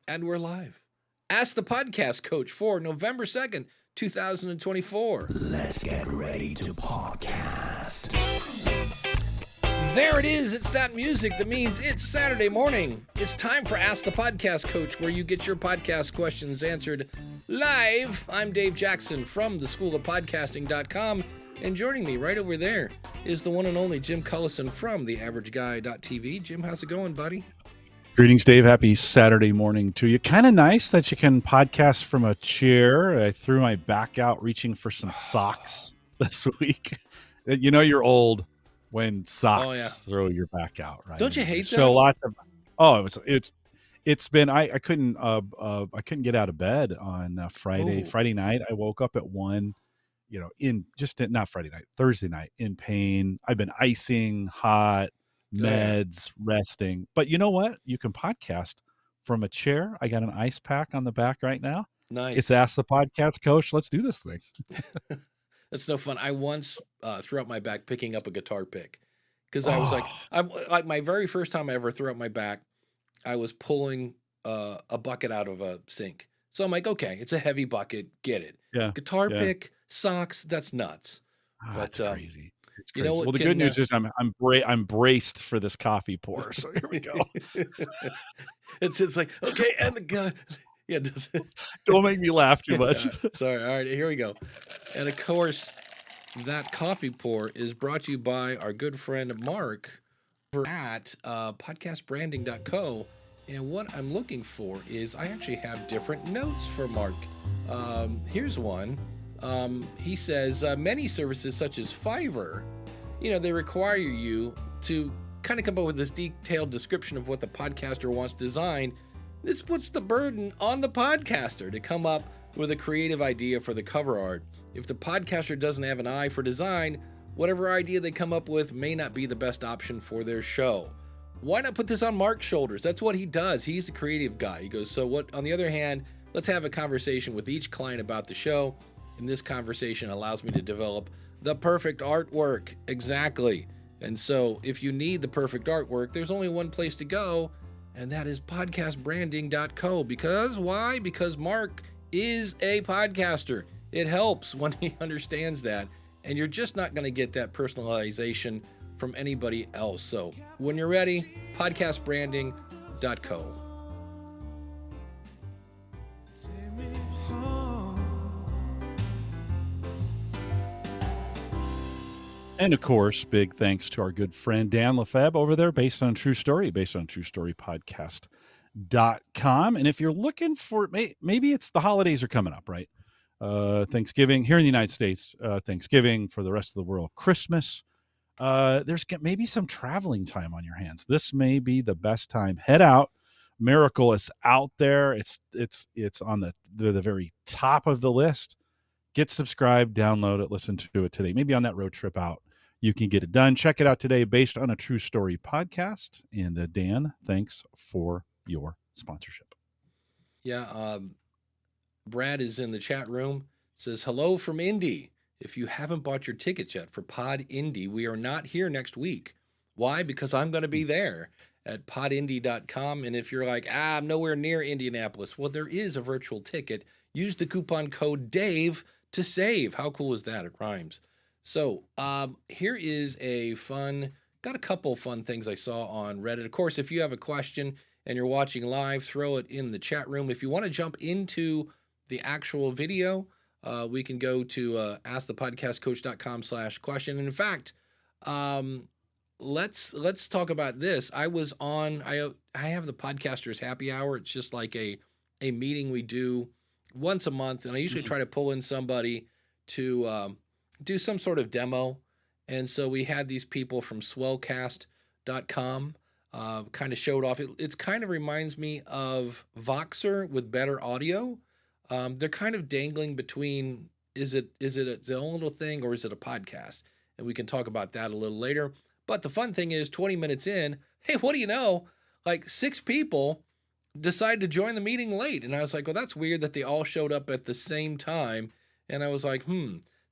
And we're live. Ask the Podcast Coach for November 2nd, 2024. Let's get ready to podcast. There it is. It's that music that means it's Saturday morning. It's time for Ask the Podcast Coach, where you get your podcast questions answered live. I'm Dave Jackson from the School of Podcasting.com, and joining me right over there is the one and only Jim Cullison from TheAverageGuy.tv. Jim, how's it going, buddy? Greetings, Dave. Happy Saturday morning to you. Kind of nice that you can podcast from a chair. I threw my back out reaching for some socks this week. You know you're old when socks throw your back out, right? Don't you hate that? So lots of it's been I couldn't get out of bed on Friday. Ooh. Friday night I woke up at 1, not Friday night, Thursday night in pain. I've been icing, hot, meds, resting. But you know what? You can podcast from a chair. I got an ice pack on the back right now. Nice. It's Ask the Podcast Coach. Let's do this thing. That's no fun. I once threw out my back picking up a guitar pick because I was like my very first time I ever threw out my back, I was pulling a bucket out of a sink. So I'm like, okay, it's a heavy bucket. Get it. Yeah. Guitar pick, socks. That's nuts. That's crazy. It's you crazy. know what? Well, the good news is I'm braced for this coffee pour. So here we go. It's like, okay, and the gun. Yeah, Don't make me laugh too much. Sorry. All right, here we go. And of course, that coffee pour is brought to you by our good friend Mark over at podcastbranding.co. And what I'm looking for is I actually have different notes for Mark. Here's one. He says, many services such as Fiverr, they require you to kind of come up with this detailed description of what the podcaster wants designed. This puts the burden on the podcaster to come up with a creative idea for the cover art. If the podcaster doesn't have an eye for design, whatever idea they come up with may not be the best option for their show. Why not put this on Mark's shoulders? That's what he does. He's the creative guy. He goes, so what? On the other hand, let's have a conversation with each client about the show. And this conversation allows me to develop the perfect artwork. Exactly. And so if you need the perfect artwork, there's only one place to go, and that is podcastbranding.co. Because why? Because Mark is a podcaster. It helps when he understands that. And you're just not going to get that personalization from anybody else. So when you're ready, podcastbranding.co. And of course, big thanks to our good friend Dan Lefebvre over there, based on True Story podcast.com. And if you're looking for, maybe it's the holidays are coming up, right? Thanksgiving here in the United States, Thanksgiving, for the rest of the world, Christmas. There's maybe some traveling time on your hands. This may be the best time. Head out. Miracle is out there. It's on the very top of the list. Get subscribed, download it, listen to it today. Maybe on that road trip out, you can get it done. Check it out today, based on a True Story podcast. And Dan, thanks for your sponsorship. Yeah, Brad is in the chat room. Says, hello from Indy. If you haven't bought your tickets yet for Pod Indy, we are not here next week. Why? Because I'm going to be there at podindy.com. And if you're like, I'm nowhere near Indianapolis, well, there is a virtual ticket. Use the coupon code DAVE to save. How cool is that? It rhymes. So here is got a couple fun things I saw on Reddit. Of course, if you have a question and you're watching live, throw it in the chat room. If you want to jump into the actual video, we can go to askthepodcastcoach.com/question. And in fact, let's talk about this. I have the Podcasters Happy Hour. It's just like a meeting we do once a month, and I usually try to pull in somebody to do some sort of demo. And so we had these people from swellcast.com kind of showed off. It kind of reminds me of Voxer with better audio. They're kind of dangling between, is it its own little thing or is it a podcast? And we can talk about that a little later. But the fun thing is 20 minutes in, hey, what do you know? Like 6 people decided to join the meeting late. And I was like, well, that's weird that they all showed up at the same time. And I was like,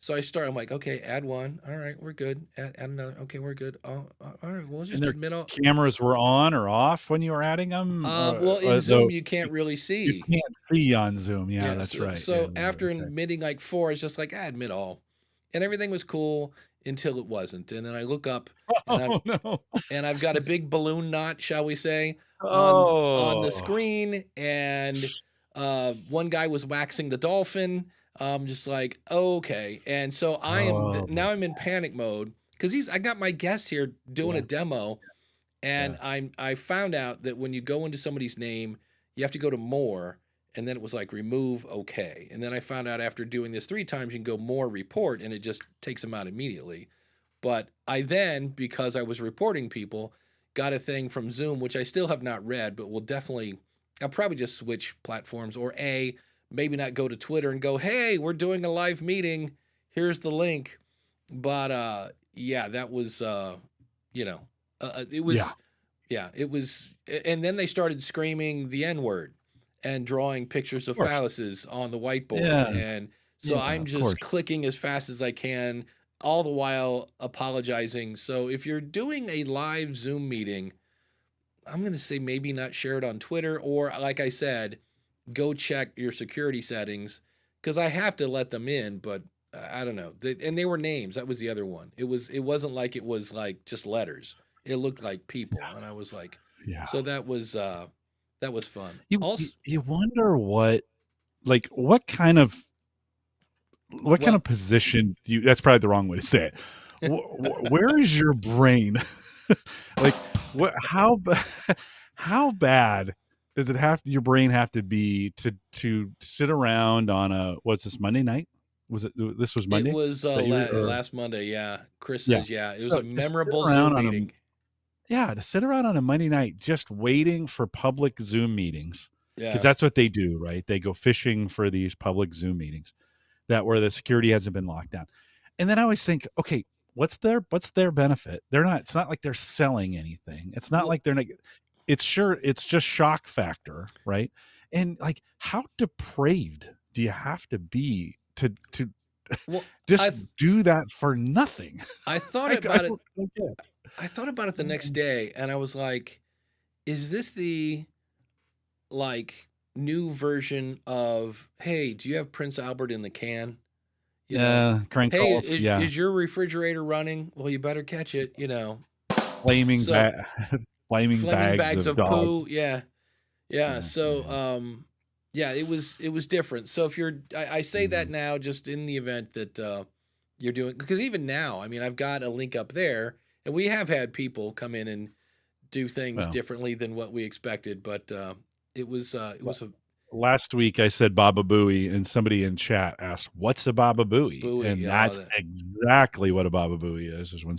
So I start. I'm like, okay, add one. All right, we're good. Add another. Okay, we're good. Oh, all right. We'll And just their admit all. cameras were on or off when you were adding them? Well, in Zoom Though you can't really you see. can't see on Zoom. Yeah, Yeah. that's So, right. Yeah, so after okay. admitting like four, it's just like admit all, and everything was cool until it wasn't. And then I look up, and Oh, no. I've got a big balloon knot, shall we say, on the Oh. screen, and one guy was waxing the dolphin. Just like okay, and so Oh, now I'm in panic mode because I got my guest here doing a yeah, demo, and yeah. I found out that when you go into somebody's name, you have to go to more, and then it was like remove okay, and then I found out after doing this 3 times you can go more report, and it just takes them out immediately. But I then, because I was reporting people, got a thing from Zoom, which I still have not read, but will definitely, I'll probably just switch platforms or maybe not go to Twitter and go, hey, we're doing a live meeting. Here's the link. But yeah, that was, it Yeah, was, yeah, it was. And then they started screaming the N word and drawing pictures of of course. phalluses on the whiteboard. Yeah, And so yeah, I'm of just course. clicking as fast as I can, all the while apologizing. So if you're doing a live Zoom meeting, I'm going to say maybe not share it on Twitter, or like I said, go check your security settings because I have to let them in, but I don't know. And they were names. That was the other one. It wasn't like it was like just letters. It looked like people, and I was like, Yeah. so that was fun. You Also, you wonder like, what kind well, of position do you that's probably the wrong way to say it. Where is your brain? Like, what how bad does your brain have to be to sit around on a what's this, Monday night? Was it this was it Monday? was That you were or last Monday. Yeah, Chris yeah. says yeah. It was So a to sit memorable around Zoom on a meeting. yeah, to sit around on a Monday night just waiting for public Zoom meetings, because Yeah. that's what they do, right? They go fishing for these public Zoom meetings that where the security hasn't been locked down. And then I always think, okay, what's their benefit? They're not it's not like they're selling anything. It's not Well, like they're not it's just shock factor, right? And like how depraved do you have to be to well, just I th- do that for nothing? I thought I about it. don't get it. I thought about it the next day, and I was like, is this the like new version of hey, do you have Prince Albert in the can? You know, Crank hey, calls, yeah. is your refrigerator running? Well, you better catch it. Flaming So ba flaming flaming bags bags of of dog. poo. Yeah, yeah. Yeah, So yeah. yeah, it was different. So if I say that Mhm. now just in the event that you're doing because even now, I mean, I've got a link up there, and we have had people come in and do things Well, differently than what we expected, but it la was a last week I said Baba Booey, and somebody in chat asked, "What's a Baba Booey?" buoy. And that's exactly what a Baba Booey is when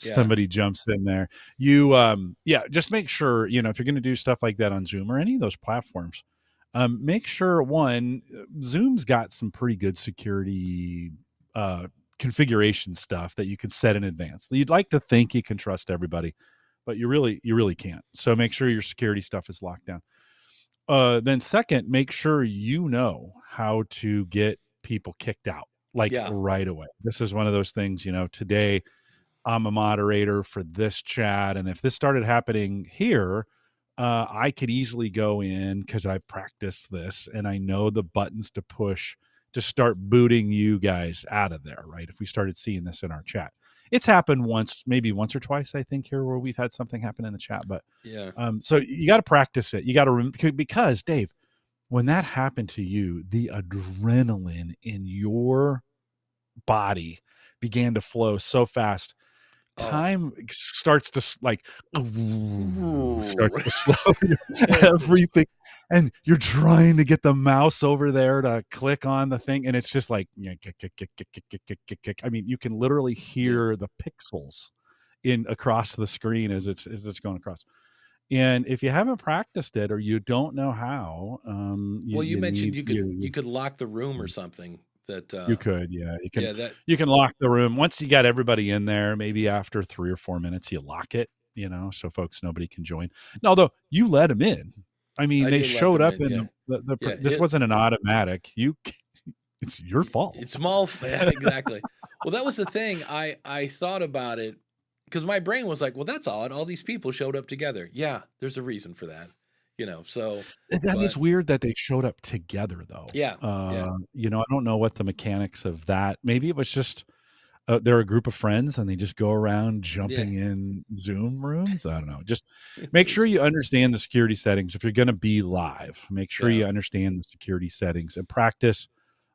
Yeah, somebody jumps in there. Yeah, just make sure, if you're gonna do stuff like that on Zoom or any of those platforms, make sure one, Zoom's got some pretty good security uh configuration stuff that you can set in advance. You'd like to think you can trust everybody, but you really can't. So make sure your security stuff is locked down. Then second, make sure you know how to get people kicked out like yeah. right away. This is one of those things, today I'm a moderator for this chat. And if this started happening here, I could easily go in because I've practiced this and I know the buttons to push to start booting you guys out of there, right? If we started seeing this in our chat, it's happened once, maybe once or twice, I think, here where we've had something happen in the chat. But Yeah. so you got to practice it. You got to, because Dave, when that happened to you, the adrenaline in your body began to flow so fast, Oh. time starts to like Ooh. starts to slow everything, and you're trying to get the mouse over there to click on the thing, and it's just like kick, kick, kick, kick, kick, kick, kick, kick, kick. I mean, you can literally Yeah. hear the pixels in across the screen as it's going across. And if you haven't practiced it or you don't know how, Well, you you mentioned need you could lock the room or something that you could, yeah. You can yeah, that you can lock the room. Once you got everybody in there, maybe after 3 or 4 minutes, you lock it, so folks nobody can join. No, though, you let them in. I mean, I they did let showed them up in. in Yeah. the Yeah, this wasn't an automatic. It's your fault. It's small. Yeah, exactly. Well, that was the thing. I thought about it because my brain was like, well, that's odd. All these people showed up together. Yeah, there's a reason for that. So, That is but weird that they showed up together, though. yeah, yeah, I don't know what the mechanics of that. Maybe it was just they're a group of friends and they just go around yeah. jumping in Zoom rooms. I don't know. Just It make was sure you weird. understand the security settings if you're going to be live. Make sure Yeah, you understand the security settings and practice.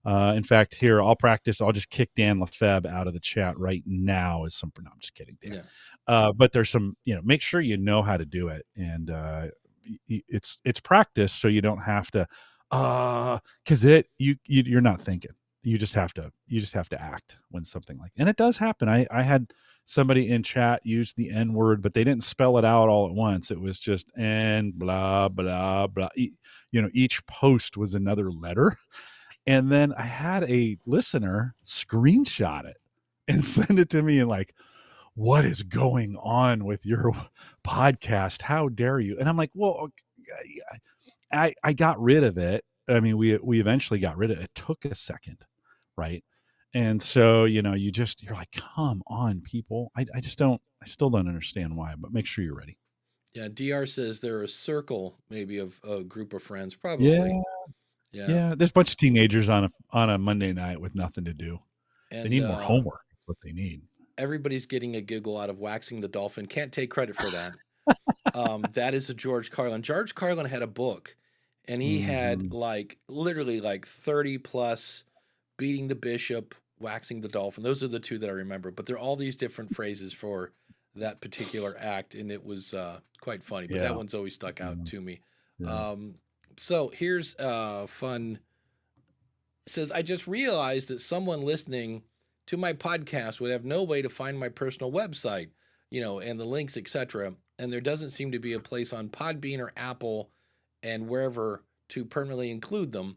In fact, here I'll practice. I'll just kick Dan Lefebvre out of the chat right now. As some, no, I'm just kidding, Dan. yeah, But there's some, make sure you know how to do it, and it's practice, so you don't have to, because you're not thinking. You just have to act when something like, and it does happen. I had somebody in chat use the N word, but they didn't spell it out all at once. It was just and blah blah blah. Each post was another letter. And then I had a listener screenshot it and send it to me and like, what is going on with your podcast? How dare you? And I'm like, well, I got rid of it. I mean, we eventually got rid of it. It took a second, right? And so, you're like, come on, people. I still don't understand why, but make sure you're ready. yeah. Dr. says they're a circle, maybe of a group of friends, Yeah. probably. Yeah, Yeah. There's a bunch of teenagers on a Monday night with nothing to do. They and need more homework. That's what they need. everybody's getting a giggle out of waxing the dolphin. Can't take credit for that. That is a George Carlin. George Carlin had a book, and he had Hmm. literally 30 plus beating the bishop, waxing the dolphin. Those are the two that I remember. But there are all these different phrases for that particular act, and it was quite funny. But that Yeah. one's always stuck out Yeah. to me. Yeah. So here's fun. It says, I just realized that someone listening to my podcast would have no way to find my personal website, and the links, etc. And there doesn't seem to be a place on Podbean or Apple and wherever to permanently include them.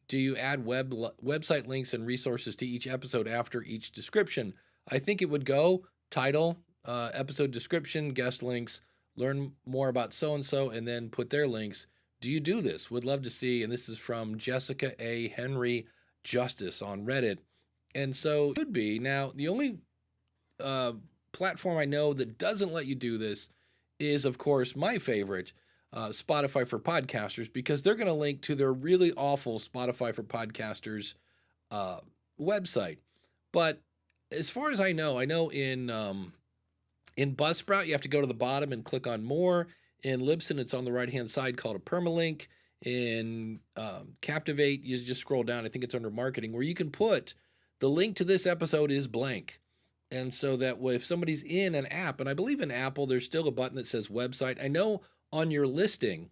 Do you add website links and resources to each episode after each description? I think it would go title, episode description, guest links, learn more about so and so, and then put their links. Do you do this? Would love to see. And this is from Jessica A. Henry Justice on Reddit. And so it could be. Now, the only uh, platform I know that doesn't let you do this is, of course, my favorite, Spotify for Podcasters, because they're going to link to their really awful Spotify for Podcasters uh, website. But as far as I know in Buzzsprout you have to go to the bottom and click on more. In Libsyn, it's on the right hand side called a permalink. In Captivate, you just scroll down. I think it's under marketing, where you can put the link to this episode is blank. And so that if somebody's in an app, and I believe in Apple, there's still a button that says website. I know on your listing,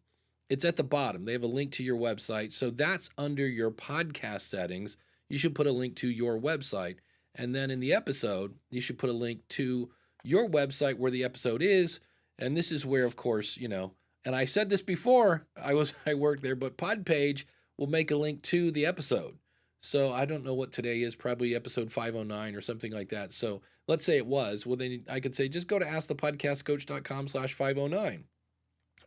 it's at the bottom. They have a link to your website. So that's under your podcast settings. You should put a link to your website. And then in the episode, you should put a link to your website where the episode is. And this is where, of course, and I said this before I worked there, but Podpage will make a link to the episode. So I don't know what today is, probably episode 509 or something like that. So let's say it was. Well, then I could say, just go to askthepodcastcoach.com/509.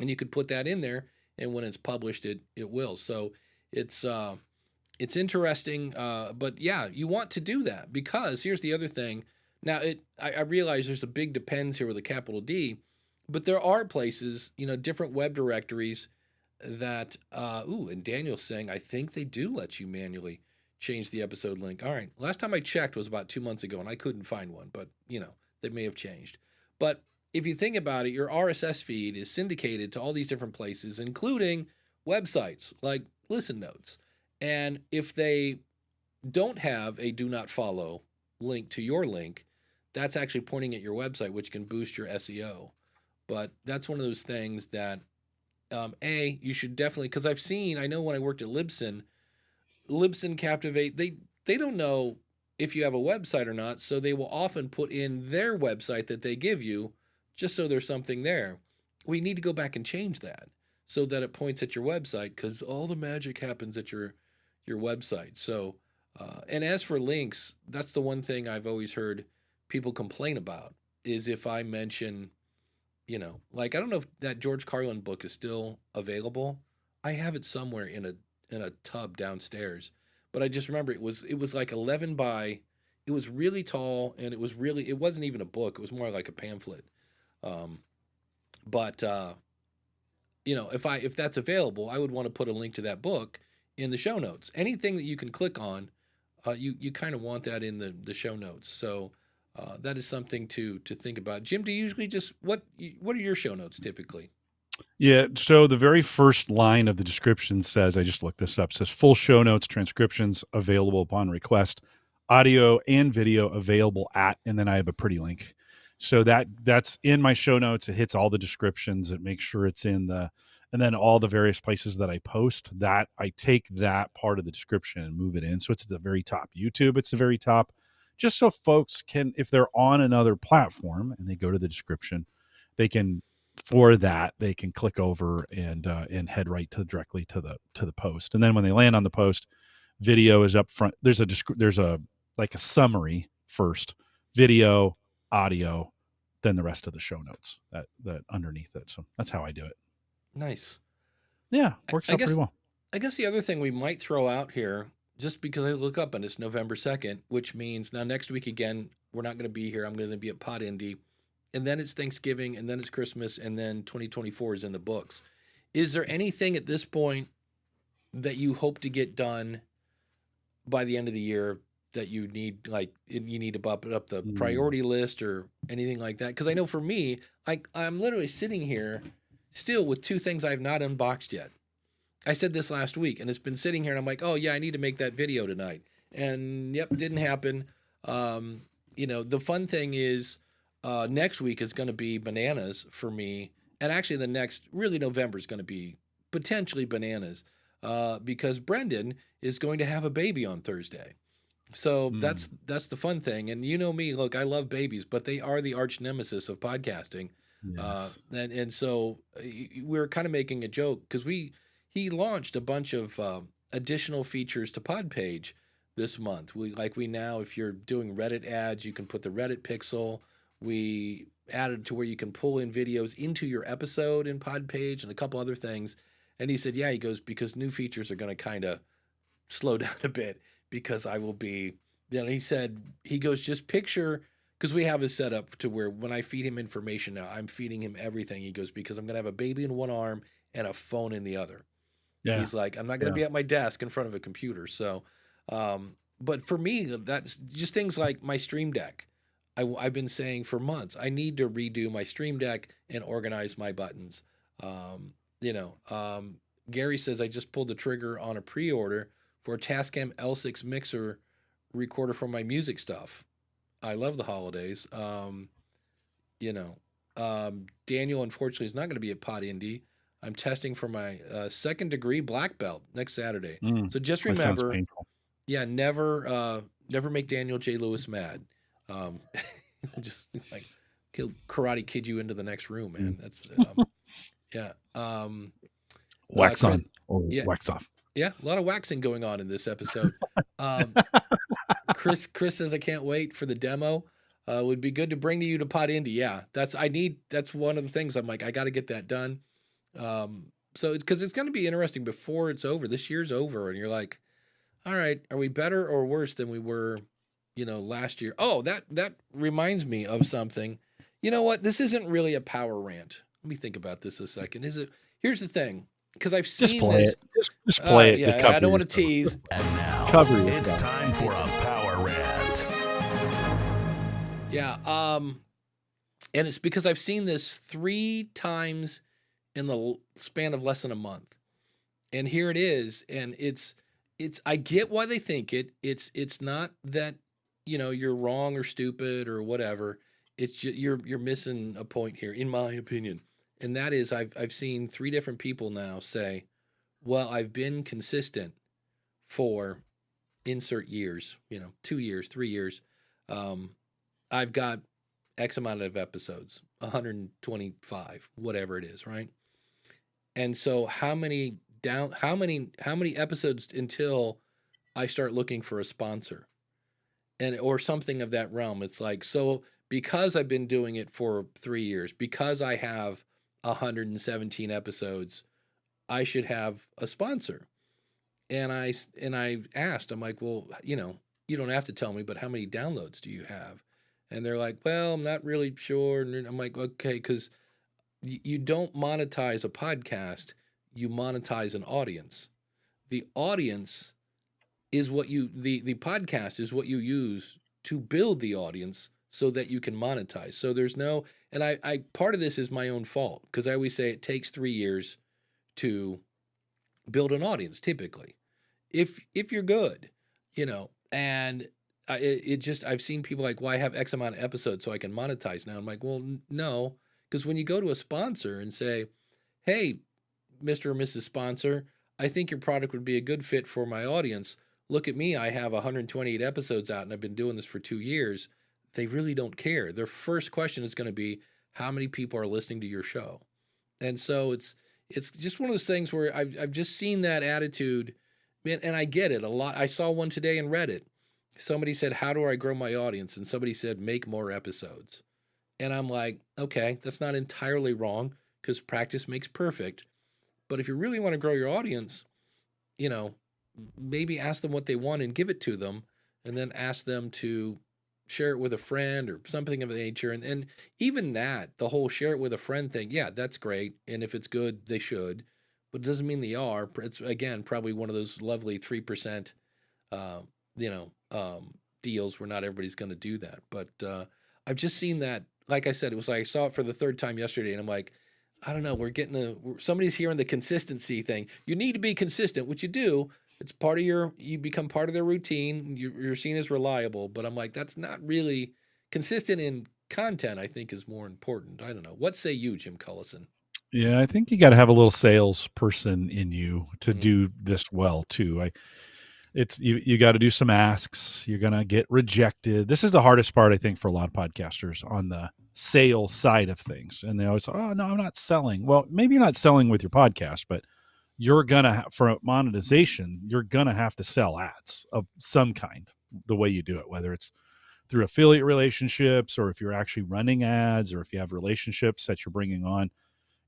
And you could put that in there. And when it's published, it will. So it's interesting. But yeah, you want to do that, because here's the other thing. Now, I realize there's a big depends here with a capital D, but there are places, different web directories that, and Daniel's saying, I think they do let you manually change the episode link. All right. Last time I checked was about 2 months ago, and I couldn't find one, but, they may have changed. But if you think about it, your RSS feed is syndicated to all these different places, including websites like Listen Notes. And if they don't have a do not follow link to your link, that's actually pointing at your website, which can boost your SEO. But that's one of those things that, you should definitely, because I know when I worked at Libsyn, Captivate, they don't know if you have a website or not, so they will often put in their website that they give you just so there's something there. We need to go back and change that so that it points at your website, because all the magic happens at your website. So, and as for links, that's the one thing I've always heard people complain about, is if I mention, I don't know if that George Carlin book is still available. I have it somewhere in a tub downstairs. but I just remember it was like 11 by. It was really tall, and it wasn't even a book. It was more like a pamphlet. Um, but if that's available, I would want to put a link to that book in the show notes. Anything that you can click on, you kind of want that in the show notes. So that is something to think about. Jim, do you usually just what are your show notes typically? Yeah. So the very first line of the description says, I just looked this up, says full show notes, transcriptions available upon request, audio and video available at, and then I have a pretty link. So that's in my show notes. It hits all the descriptions. It makes sure it's in and then all the various places that I post, that I take that part of the description and move it in. So it's at the very top. YouTube, it's the very top, just so folks can, if they're on another platform and they go to the description, they can, for that, they can click over and head right directly to the post. And then when they land on the post, video is up front. There's a like a summary first, video, audio, then the rest of the show notes that underneath it. So that's how I do it. Nice. Yeah, works I out guess pretty well. I guess the other thing we might throw out here, just because I look up and it's November 2nd, which means now next week again we're not going to be here. I'm going to be at Pod Indie, and then it's Thanksgiving, and then it's Christmas, and then 2024 is in the books. Is there anything at this point that you hope to get done by the end of the year that you need to bump it up the priority list or anything like that? Because I know for me, I'm literally sitting here still with two things I have not unboxed yet. I said this last week, and it's been sitting here, and I'm like, oh yeah, I need to make that video tonight, and yep, didn't happen. The fun thing is, next week is going to be bananas for me, and actually November is going to be potentially bananas, because Brendan is going to have a baby on Thursday. So that's the fun thing. And you know me, look, I love babies, but they are the arch nemesis of podcasting. Yes. And so we're kind of making a joke because he launched a bunch of additional features to Podpage this month. We now, if you're doing Reddit ads, you can put the Reddit pixel. We added to where you can pull in videos into your episode in Podpage and a couple other things. And he said, yeah, he goes, because new features are going to kind of slow down a bit because I will be, he said, he goes, just picture, because we have a setup to where when I feed him information now, I'm feeding him everything. He goes, because I'm going to have a baby in one arm and a phone in the other. Yeah. He's like, I'm not going to be at my desk in front of a computer. So, but for me, that's just things like my Stream Deck. I've been saying for months, I need to redo my Stream Deck and organize my buttons. Gary says, I just pulled the trigger on a pre-order for a Tascam L6 mixer recorder for my music stuff. I love the holidays. Daniel, unfortunately, is not going to be at Pod Indie. I'm testing for my second degree black belt next Saturday. So just remember, never make Daniel J. Lewis mad. Just like he'll karate kid you into the next room, man. That's yeah. Wax on. Wax off. Yeah, a lot of waxing going on in this episode. Chris says, I can't wait for the demo. Would be good to bring you to Pod Indie. Yeah, that's one of the things I'm like, I got to get that done. So it's because it's going to be interesting before it's over. This year's over, and you're like, all right, are we better or worse than we were, last year? Oh, that reminds me of something. You know what? This isn't really a power rant. Let me think about this a second. Here's the thing. Because I've seen this. Just play it. Yeah, I don't want to tease. And now it's time for a power rant. Yeah, and it's because I've seen this 3 times in the span of less than a month, and here it is, and it's. I get why they think it. It's not that you're wrong or stupid or whatever. It's just you're missing a point here, in my opinion. And that is, I've seen 3 different people now say, well, I've been consistent for insert years, 2 years, 3 years. I've got X amount of episodes, 125, whatever it is, right? And so how many episodes until I start looking for a sponsor or something of that realm? It's like, so because I've been doing it for 3 years, because I have 117 episodes, I should have a sponsor. And I asked, I'm like, well, you don't have to tell me, but how many downloads do you have? And they're like, well, I'm not really sure. And I'm like, okay, because you don't monetize a podcast, you monetize an audience. The audience is what the podcast is what you use to build the audience so that you can monetize. So there's no, and I part of this is my own fault because I always say it takes 3 years to build an audience typically if you're good, and it just I've seen people like, well, I have X amount of episodes so I can monetize now. I'm like, well, no, because when you go to a sponsor and say, hey, Mr. or Mrs. Sponsor, I think your product would be a good fit for my audience. Look at me, I have 128 episodes out and I've been doing this for 2 years. They really don't care. Their first question is going to be, how many people are listening to your show? And so it's just one of those things where I've just seen that attitude, man, and I get it a lot. I saw one today in Reddit. Somebody said, "How do I grow my audience?" And somebody said, "Make more episodes." And I'm like, okay, that's not entirely wrong because practice makes perfect. But if you really want to grow your audience, you know, maybe ask them what they want and give it to them, and then ask them to share it with a friend or something of the nature. And even that, the whole share it with a friend thing, yeah, that's great. And if it's good, they should, but it doesn't mean they are. It's again probably one of those lovely 3%, uh, you know, deals where not everybody's going to do that. But I've just seen that. Like I said, it was like I saw it for the third time yesterday, and I'm like, I don't know. Somebody's hearing the consistency thing. You need to be consistent, which you do. It's part of you become part of their routine. You're seen as reliable, but I'm like, that's not really consistent in content. I think is more important. I don't know. What say you, Jim Cullison? Yeah, I think you got to have a little salesperson in you to Mm, do this well too. It's you got to do some asks. You're gonna get rejected. This is the hardest part, I think, for a lot of podcasters on the sales side of things. And they always say, "Oh no, I'm not selling." Well, maybe you're not selling with your podcast, but you're gonna for monetization, you're gonna have to sell ads of some kind. The way you do it, whether it's through affiliate relationships or if you're actually running ads or if you have relationships that you're bringing on,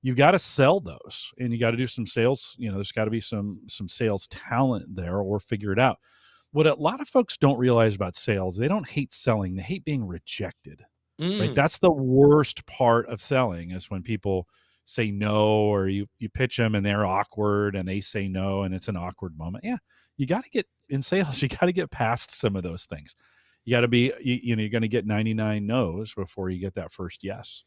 you've got to sell those and you got to do some sales. There's got to be some sales talent there or figure it out. What a lot of folks don't realize about sales, they don't hate selling, they hate being rejected. Right? mm, That's the worst part of selling, is when people say no, or you pitch them and they're awkward and they say no and it's an awkward moment. Yeah, you got to get in sales, you got to get past some of those things. You got to be you're going to get 99 no's before you get that first yes.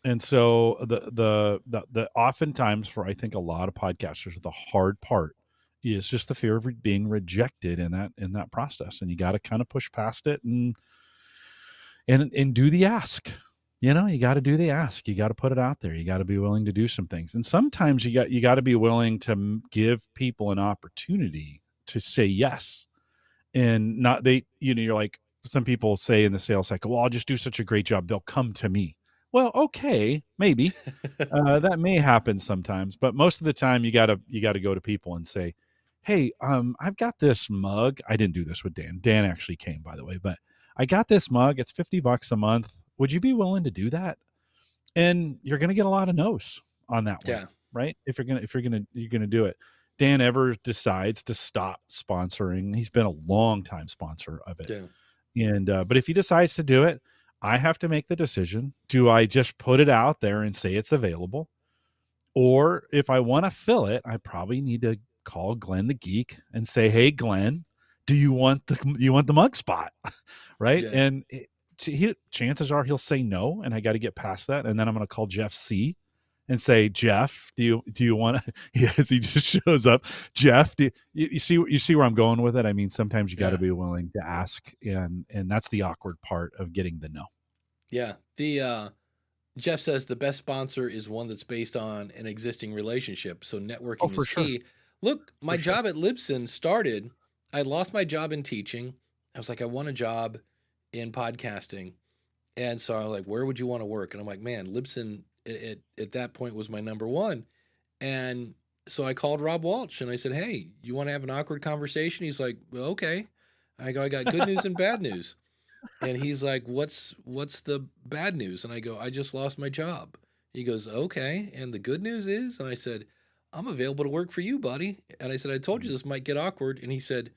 And so the oftentimes, for I think a lot of podcasters, the hard part is just the fear of being rejected in that process, and you got to kind of push past it and do the ask. You got to do the ask. You got to put it out there. You got to be willing to do some things, and sometimes you got to be willing to give people an opportunity to say yes, and not they. You're like, some people say in the sales cycle, well, I'll just do such a great job, they'll come to me. Well, okay, maybe that may happen sometimes, but most of the time you gotta go to people and say, "Hey, I've got this mug." I didn't do this with Dan. Dan actually came, by the way, but I got this mug. It's $50 a month. Would you be willing to do that? And you're gonna get a lot of no's on that one, yeah, right? If you're gonna do it. Dan ever decides to stop sponsoring. He's been a long time sponsor of it, yeah, and but if he decides to do it, I have to make the decision. Do I just put it out there and say it's available? Or if I want to fill it, I probably need to call Glenn the geek and say, "Hey, Glenn, do you want the mug spot?" Right? yeah, And chances are he'll say no, and I got to get past that. And then I'm going to call Jeff C. and say, "Jeff, do you want to?" Yes, he just shows up. Jeff, you see where I'm going with it? I mean, sometimes you got to yeah, be willing to ask, and that's the awkward part of getting the no. yeah. The Jeff says the best sponsor is one that's based on an existing relationship. So Oh, networking for is sure, key. Look, my for sure. job at Libsyn started. I lost my job in teaching. I was like, I want a job in podcasting. And so I was like, where would you want to work? And I'm like, man, Libsyn at that point was my number one. And so I called Rob Walsh and I said, hey, you want to have an awkward conversation? He's like, well, okay. I go, I got good news and bad news. And he's like, what's the bad news? And I go, I just lost my job. He goes, okay. And the good news is, and I said, I'm available to work for you, buddy. And I said, I told you this might get awkward. And he said,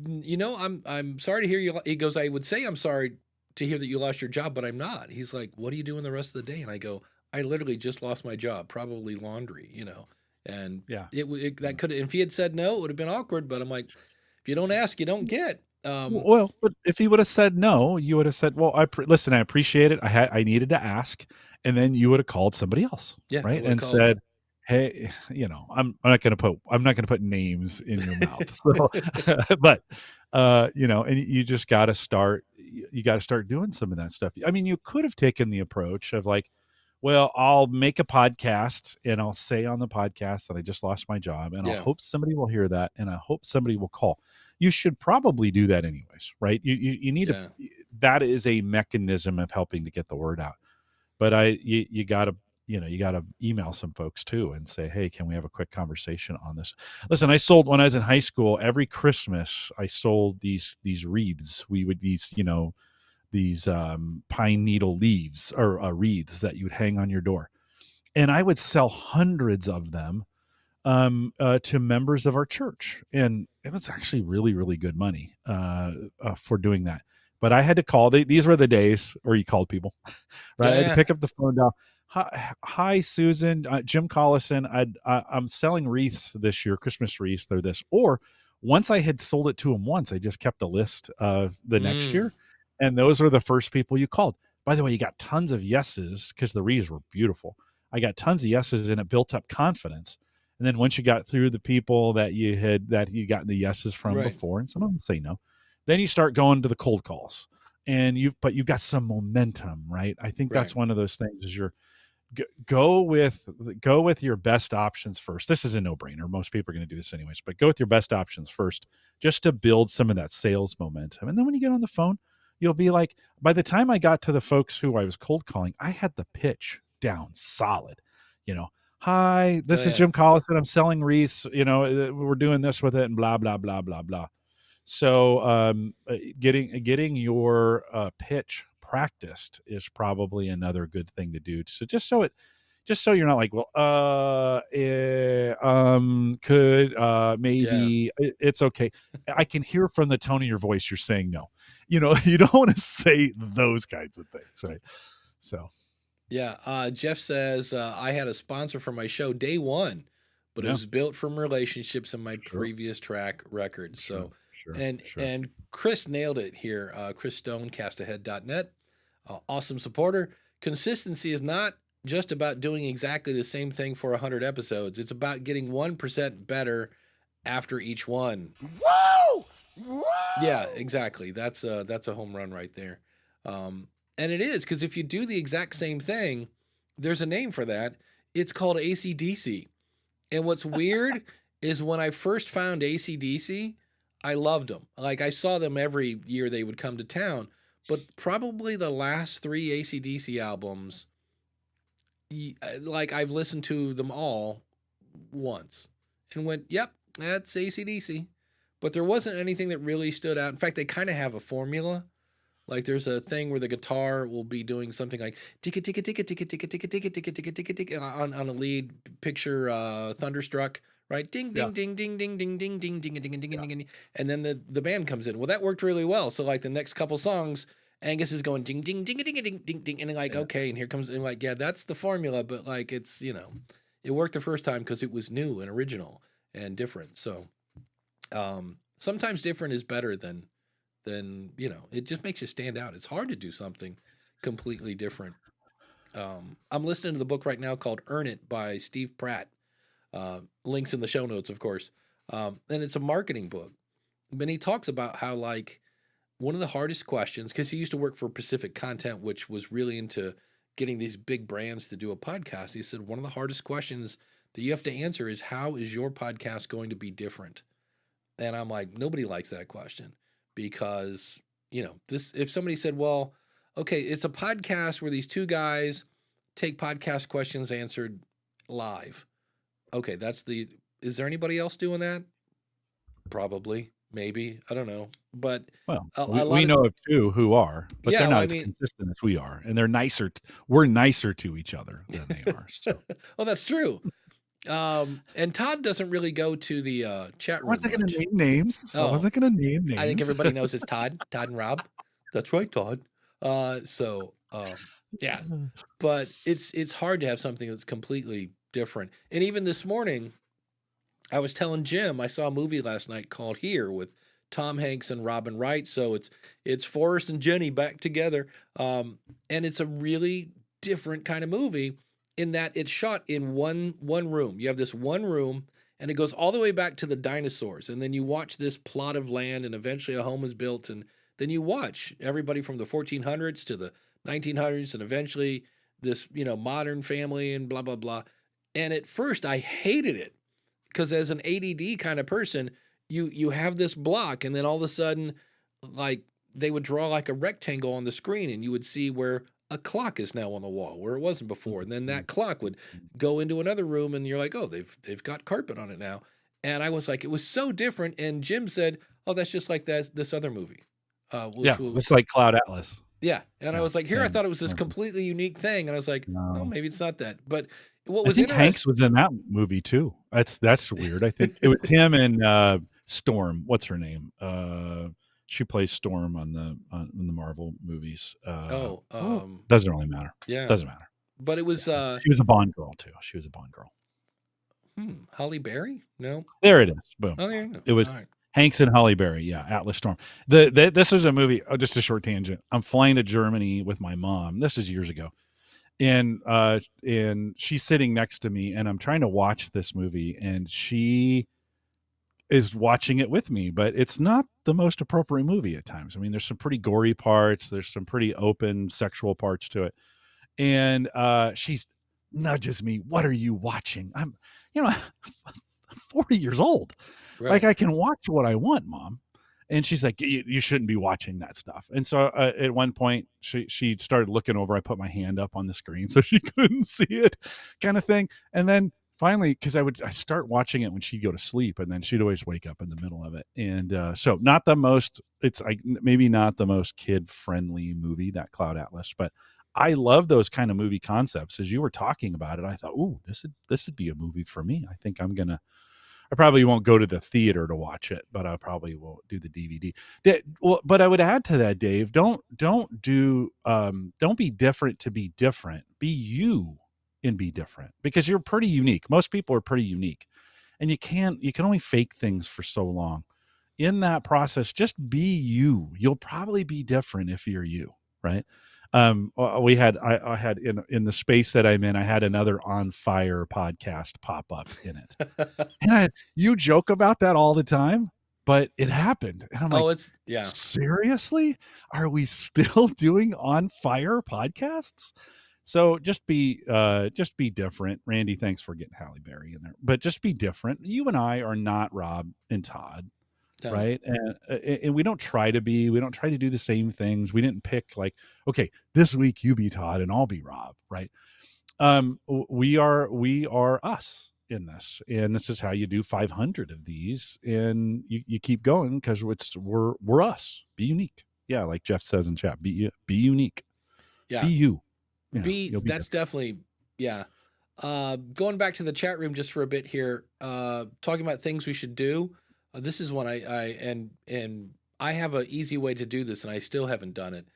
you know, I'm sorry to hear you. He goes, I would say I'm sorry to hear that you lost your job, but I'm not. He's like, what are you doing the rest of the day? And I go, I literally just lost my job, probably laundry, you know. And Yeah. that could, if he had said no, it would have been awkward. But I'm like, if you don't ask, you don't get. Well, but if he would have said no, you would have said, "Well, listen, I appreciate it. I needed to ask," and then you would have called somebody else, Yeah, I right, would have and called. said, "Hey, I'm not going to put names in your mouth." So, but and you just got to start. You got to start doing some of that stuff. I mean, you could have taken the approach of like, well, I'll make a podcast and I'll say on the podcast that I just lost my job, and I'll Yeah, hope somebody will hear that, and I hope somebody will call. You should probably do that anyways, right? You need to. yeah, That is a mechanism of helping to get the word out. But you gotta you gotta email some folks too and say, hey, can we have a quick conversation on this? Listen, I sold when I was in high school. Every Christmas, I sold these wreaths. We would these pine needle leaves or wreaths that you would hang on your door, and I would sell hundreds of them to members of our church, and it was actually really, really good money for doing that. But I had to call. These were the days where you called people, right? I had to yeah, pick up the phone down. Hi, Susan, Jim Collison. I'm selling wreaths this year, Christmas wreaths. They're this. Or once I had sold it to them once, I just kept a list of the next mm, year, and those were the first people you called. By the way, you got tons of yeses because the wreaths were beautiful. I got tons of yeses, and it built up confidence. And then once you got through the people that you got the yeses from right, before, and some of them say no, then you start going to the cold calls, and you've got some momentum, right? I think right, that's one of those things is go with your best options first. This is a no brainer. Most people are going to do this anyways, but go with your best options first, just to build some of that sales momentum. And then when you get on the phone, you'll be like, by the time I got to the folks who I was cold calling, I had the pitch down solid, you know. Hi, oh this is yeah, Jim Collison. I'm selling wreaths. We're doing this with it, and blah blah blah blah blah. So, getting your pitch practiced is probably another good thing to do. So just so you're not like, well, could, yeah. maybe it's okay. I can hear from the tone of your voice you're saying no. You don't want to say those kinds of things, right? So, Yeah, Jeff says I had a sponsor for my show day one, but it yeah, was built from relationships in my sure, previous track record. sure, So, sure, and sure. and Chris nailed it here. Chris Stone, castahead.net, awesome supporter. Consistency is not just about doing exactly the same thing for 100 episodes. It's about getting 1% better after each one. Whoa! Whoa! Yeah, exactly. That's a home run right there. And it is because if you do the exact same thing, there's a name for that. It's called ACDC. And what's weird is when I first found ACDC, I loved them. Like I saw them every year they would come to town. But probably the last three ACDC albums, like I've listened to them all once and went, yep, that's ACDC. But there wasn't anything that really stood out. In fact, they kind of have a formula. Like there's a thing where the guitar will be doing something like ticka ticka ticka ticka ticka ticka ticka ticka ticka ticka ticka on a lead picture Thunderstruck, right? Ding Yeah, ding ding ding ding ding ding ding ding ding ding yeah, ding ding, and then the band comes in. Well, that worked really well. So like the next couple songs, Angus is going ding ding ding ding ding ding ding, and like yeah. okay, and here comes and like yeah, that's the formula. But like it's it worked the first time because it was new and original and different. So sometimes different is better than it just makes you stand out. It's hard to do something completely different. I'm listening to the book right now called Earn It by Steve Pratt. Links in the show notes, of course. And it's a marketing book. And he talks about how like one of the hardest questions, because he used to work for Pacific Content, which was really into getting these big brands to do a podcast. He said one of the hardest questions that you have to answer is how is your podcast going to be different? And I'm like, nobody likes that question because, this if somebody said, well, okay, it's a podcast where these two guys take podcast questions answered live. Okay, is there anybody else doing that? Probably, maybe, I don't know. But Well, a we lot of, know of two who are, but they're yeah, well, not I as mean, consistent as we are, and they're nicer. We're nicer to each other than they are. So, well, that's true. And Todd doesn't really go to the chat I room wasn't going to much. name names. I Oh, wasn't going to name I think names. everybody knows it's Todd and Rob. That's right, Todd. Yeah, but it's hard to have something that's completely different. And even this morning, I was telling Jim I saw a movie last night called Here with Tom Hanks and Robin Wright. So it's Forrest and Jenny back together, and it's a really different kind of movie in that it's shot in one room. You have this one room, and it goes all the way back to the dinosaurs, and then you watch this plot of land, and eventually a home is built, and then you watch everybody from the 1400s to the 1900s, and eventually this modern family and blah blah blah. And at first, I hated it because as an ADD kind of person, you have this block, and then all of a sudden, like they would draw like a rectangle on the screen, and you would see where a clock is now on the wall where it wasn't before, and then that clock would go into another room, and you're like, oh, they've got carpet on it now, and I was like, it was so different, and Jim said, oh, that's just like this other movie, Yeah, which will. it's like Cloud Atlas. Yeah, and I Yeah, was like, here I same. thought it was this completely unique thing, and I was like, oh, No. maybe it's not that, but what I was think Hanks interesting. was in that movie too. That's weird. I think it was him and Storm. What's her name? She plays Storm in the Marvel movies. Oh, Doesn't really matter. yeah, Doesn't matter. but it was She was a Bond girl too. She was a Bond girl. Holly Berry? No. There it is. Boom. Oh, there you go. It was All right. Hanks and Holly Berry. Yeah, Atlas Storm. This was a movie. Oh, just a short tangent. I'm flying to Germany with my mom. This is years ago, and she's sitting next to me, and I'm trying to watch this movie, and she is watching it with me, but it's not the most appropriate movie at times. I mean, there's some pretty gory parts. There's some pretty open sexual parts to it, and she's nudges me. What are you watching? I'm, you know, 40 years old. Right. Like I can watch what I want, Mom. And she's like, you shouldn't be watching that stuff. And so at one point, she started looking over. I put my hand up on the screen so she couldn't see it, kind of thing. And then finally, because I start watching it when she'd go to sleep, and then she'd always wake up in the middle of it. And so not the most, it's like maybe not the most kid friendly movie, that Cloud Atlas, but I love those kind of movie concepts. As you were talking about it, I thought, ooh, this would be a movie for me. I think I probably won't go to the theater to watch it, but I probably will do the DVD. But I would add to that, Dave, don't be different to be different. Be you and be different, because you're pretty unique. Most people are pretty unique, and you can only fake things for so long. In that process, just be you. You'll probably be different if you're you, right? I had in the space that I'm in, I had another On Fire podcast pop up in it. And you joke about that all the time, but it happened. And I'm like, yeah. Seriously? Are we still doing On Fire podcasts? So just be different. Randy, thanks for getting Halle Berry in there. But just be different. You and I are not Rob and Todd. No. Right. And we don't try to do the same things. We didn't pick like, okay, this week you be Todd and I'll be Rob. Right. We are us in this, and this is how you do 500 of these, and you keep going because we're us. Be unique. Yeah. Like Jeff says in chat, be unique. Yeah. Be you. That's definitely, yeah. Going back to the chat room just for a bit here, talking about things we should do. This is one I have an easy way to do this, and I still haven't done it,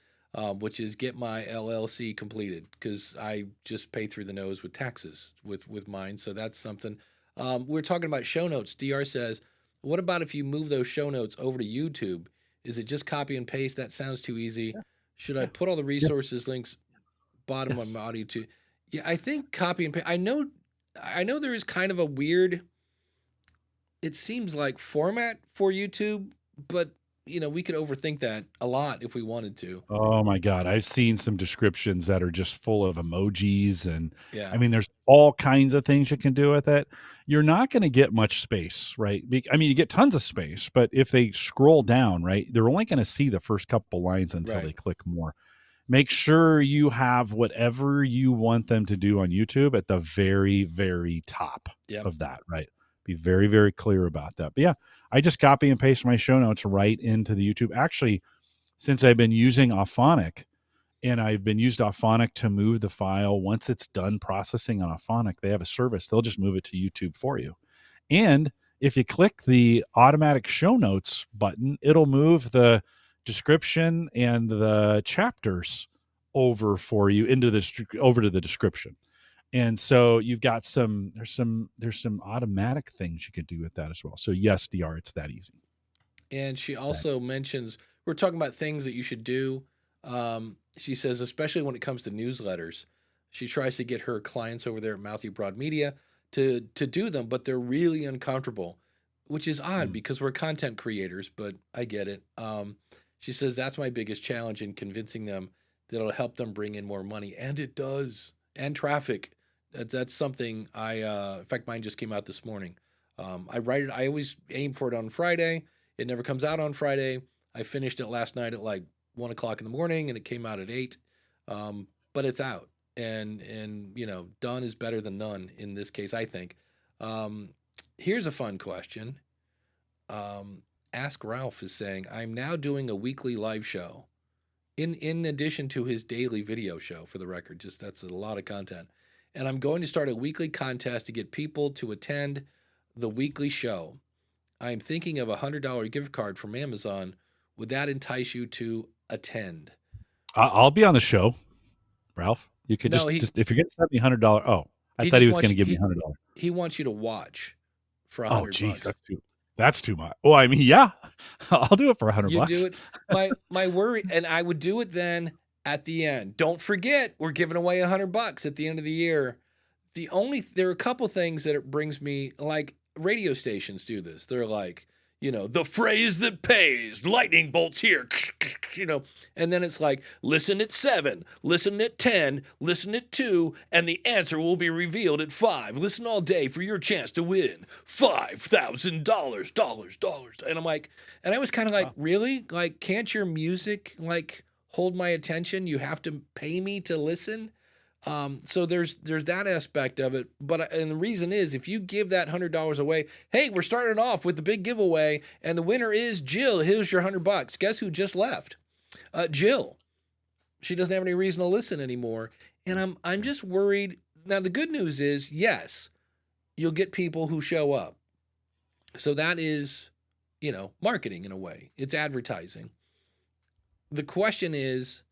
which is get my LLC completed, because I just pay through the nose with taxes with mine. So that's something. We're talking about show notes. DR says, what about if you move those show notes over to YouTube? Is it just copy and paste? That sounds too easy. Should I put all the resources links bottom of my audio too? Yeah, I think copy and paste. I know there is kind of a weird, it seems like, format for YouTube, but we could overthink that a lot if we wanted to. Oh my God. I've seen some descriptions that are just full of emojis, and Yeah. I mean, there's all kinds of things you can do with it. You're not going to get much space, right? I mean, you get tons of space, but if they scroll down, right, they're only going to see the first couple lines until they click more. Make sure you have whatever you want them to do on YouTube at the very, very top of that, right? Be very, very clear about that. But yeah, I just copy and paste my show notes right into the YouTube. Actually, since I've been using Auphonic, and I've been used Auphonic to move the file. Once it's done processing on Auphonic, they have a service. They'll just move it to YouTube for you. And if you click the automatic show notes button, it'll move the description and the chapters over for you over to the description. And so you've got there's some automatic things you can do with that as well. So yes, DR, it's that easy. And she also mentions, we're talking about things that you should do. She says, especially when it comes to newsletters, she tries to get her clients over there at Mouthy Broad Media to do them, but they're really uncomfortable, which is odd because we're content creators, but I get it. She says, that's my biggest challenge in convincing them that it'll help them bring in more money. And it does. And traffic. That's something in fact, mine just came out this morning. I write it. I always aim for it on Friday. It never comes out on Friday. I finished it last night at like 1 o'clock in the morning, and it came out at 8. But it's out, and done is better than none in this case, I think. Here's a fun question. Ask Ralph is saying, I'm now doing a weekly live show, in addition to his daily video show. For the record, that's a lot of content, and I'm going to start a weekly contest to get people to attend the weekly show. I'm thinking of a $100 gift card from Amazon. Would that entice you to attend? I'll be on the show, Ralph. You could No, just if you're going to send me $100. Oh, I thought he was going to give me $100. He wants you to watch for $100. Oh, geez, that's too much. Well, I mean, yeah, I'll do it for $100. You do it. My worry, and I would do it then at the end. Don't forget, we're giving away $100 at the end of the year. There are a couple things that it brings me, like radio stations do this. They're like, the phrase that pays, lightning bolts here, and then it's like, listen at 7, listen at 10, listen at 2, and the answer will be revealed at 5. Listen all day for your chance to win $5,000, dollars. And I'm like, and I was kind of like, really? Like, can't your music like hold my attention? You have to pay me to listen? So there's that aspect of it, and the reason is, if you give that $100 away, hey, we're starting off with the big giveaway, and the winner is Jill. Here's your $100. Guess who just left? Jill. She doesn't have any reason to listen anymore, and I'm just worried. Now the good news is, yes, you'll get people who show up. So that is, marketing in a way. It's advertising. The question is,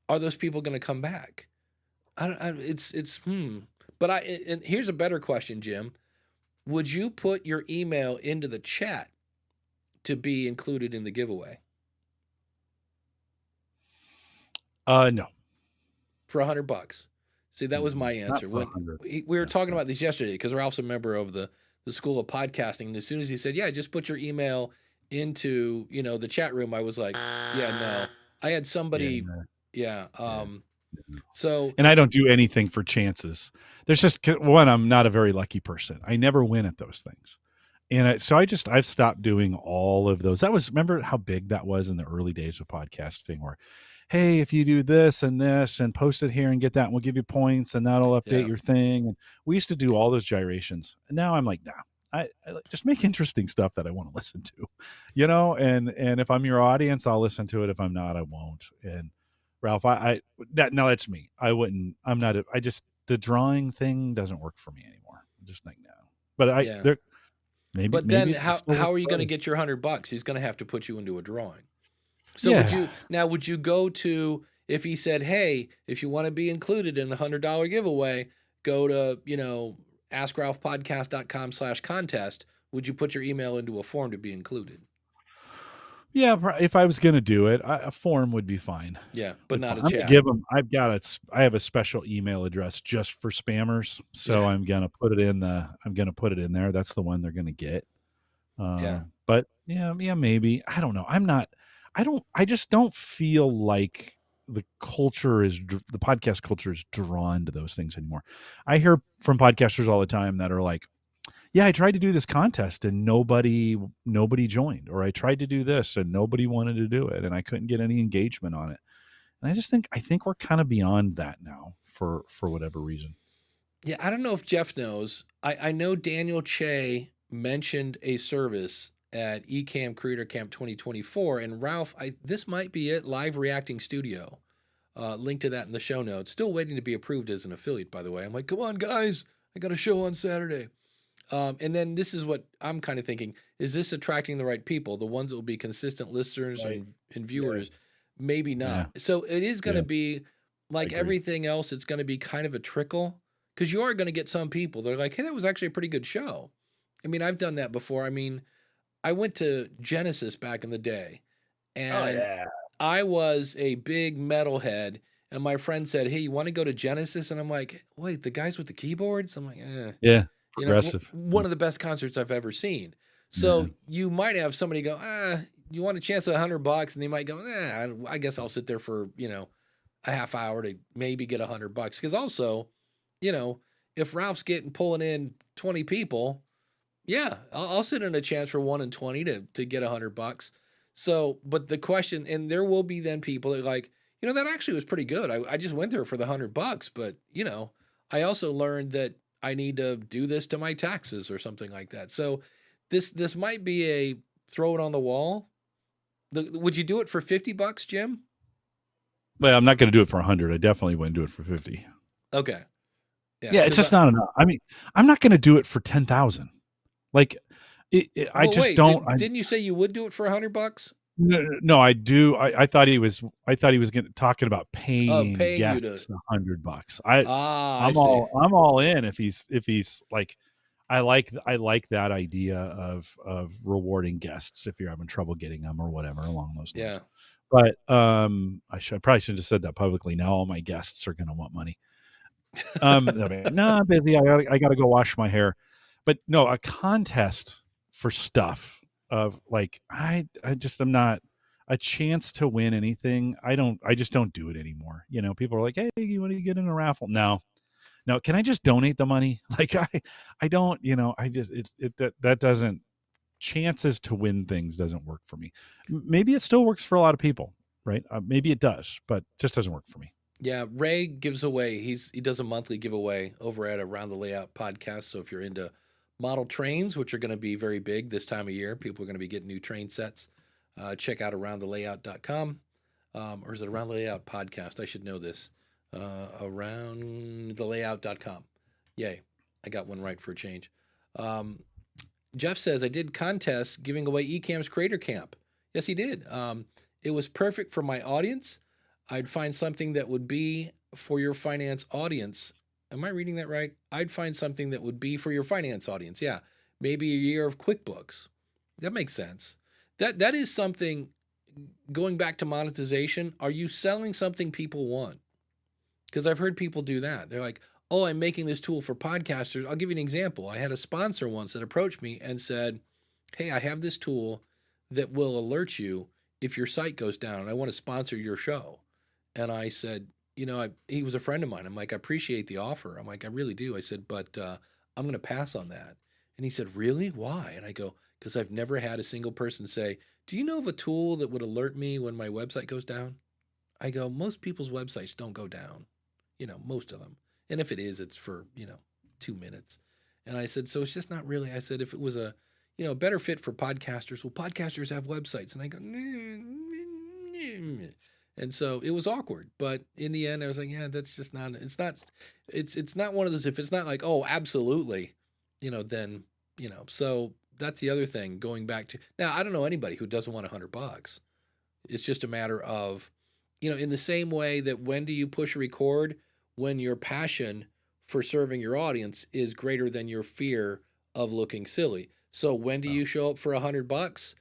are those people going to come back? And here's a better question, Jim. Would you put your email into the chat to be included in the giveaway? No. For $100. See, that was my answer. When we were talking about this yesterday, because Ralph's a member of the School of Podcasting, and as soon as he said, yeah, just put your email into, the chat room, I was like, yeah, no. I had somebody, So, and I don't do anything for chances. There's just one, I'm not a very lucky person. I never win at those things. And I've stopped doing all of those. Remember how big that was in the early days of podcasting, where, hey, if you do this and post it here and get that, and we'll give you points and that'll update your thing. And we used to do all those gyrations. And now I'm like, nah, I just make interesting stuff that I want to listen to, and if I'm your audience, I'll listen to it. If I'm not, I won't. And Ralph, that's me. The drawing thing doesn't work for me anymore. I'm just like, no. But maybe. But then how are you going to get your $100? He's going to have to put you into a drawing. So would you go to, if he said, hey, if you want to be included in the $100 giveaway, go to, askralphpodcast.com/contest. Would you put your email into a form to be included? Yeah, if I was going to do it, a form would be fine. Yeah, but not a chat. I have a special email address just for spammers, so I'm going to put it in there. That's the one they're going to get. But maybe. I don't know. I just don't feel like the podcast culture is drawn to those things anymore. I hear from podcasters all the time that are like, yeah, I tried to do this contest and nobody joined, or I tried to do this and nobody wanted to do it, and I couldn't get any engagement on it. And I think we're kind of beyond that now for whatever reason. Yeah, I don't know if Jeff knows. I know Daniel Che mentioned a service at eCam Creator Camp 2024, and Ralph, this might be it, Live Reacting Studio. Link to that in the show notes. Still waiting to be approved as an affiliate, by the way. I'm like, come on, guys, I got a show on Saturday. And then this is what I'm kind of thinking: is this attracting the right people? The ones that will be consistent listeners Right. and viewers? Maybe not. Yeah. So it is going to Yeah. be like agree. everything else. It's going to be kind of a trickle, because you are going to get some people that are like, hey, that was actually a pretty good show. I mean, I've done that before. I mean, I went to Genesis back in the day, and I was a big metalhead. And my friend said, hey, you want to go to Genesis? And I'm like, wait, the guys with the keyboards? I'm like, Yeah. you know, Progressive. one of the best concerts I've ever seen. So you might have somebody go, you want a chance at $100? And they might go, I guess I'll sit there for, a half hour to maybe get $100. Because also, if Ralph's pulling in 20 people, yeah, I'll sit in a chance for 1 in 20 to get $100. So, but the question, and there will be then people that are like, that actually was pretty good. I just went there for the $100, but I also learned that I need to do this to my taxes or something like that. So this might be a throw it on the wall. Would you do it for $50, Jim? Well, I'm not going to do it for 100. I definitely wouldn't do it for 50. Okay. Yeah, it's just not enough. I mean, I'm not going to do it for 10,000. Like, I just don't. Didn't you say you would do it for $100? No, I do. I thought he was. I thought he was talking about paying paying guests $100. I'm all in if he's like, I like that idea of rewarding guests if you're having trouble getting them or whatever along those lines. Yeah. But I probably should have said that publicly. Now all my guests are going to want money. I'm busy. I got to go wash my hair. But no, a contest for stuff of like, I just am not a chance to win anything. I just don't do it anymore. People are like, hey, you want to get in a raffle? No, can I just donate the money? Like I don't, I just, that doesn't, chances to win things doesn't work for me. Maybe it still works for a lot of people, right? Maybe it does, but just doesn't work for me. Yeah, Ray gives away. He does a monthly giveaway over at Around the Layout podcast. So if you're into model trains, which are going to be very big this time of year, people are going to be getting new train sets. Check out aroundthelayout.com. Or is it Around the Layout podcast? I should know this. Aroundthelayout.com. Yay, I got one right for a change. Jeff says, I did contests giving away Ecamm's Creator Camp. Yes, he did. It was perfect for my audience. I'd find something that would be for your finance audience. Am I reading that right? I'd find something that would be for your finance audience. Yeah. Maybe a year of QuickBooks. That makes sense. That is something, going back to monetization, are you selling something people want? Because I've heard people do that. They're like, oh, I'm making this tool for podcasters. I'll give you an example. I had a sponsor once that approached me and said, hey, I have this tool that will alert you if your site goes down, and I want to sponsor your show. And I said, he was a friend of mine. I'm like, I appreciate the offer. I'm like, I really do. I said, but I'm going to pass on that. And he said, really? Why? And I go, because I've never had a single person say, do you know of a tool that would alert me when my website goes down? I go, most people's websites don't go down, most of them. And if it is, it's for, 2 minutes. And I said, so it's just not really. I said, if it was a better fit for podcasters, well, podcasters have websites. And I go, and so it was awkward. But in the end, I was like, yeah, that's just not, it's not one of those, if it's not like, oh, absolutely, then, so that's the other thing going back to, now, I don't know anybody who doesn't want $100. It's just a matter of, in the same way that when do you push record? When your passion for serving your audience is greater than your fear of looking silly. So when do you show up for $100?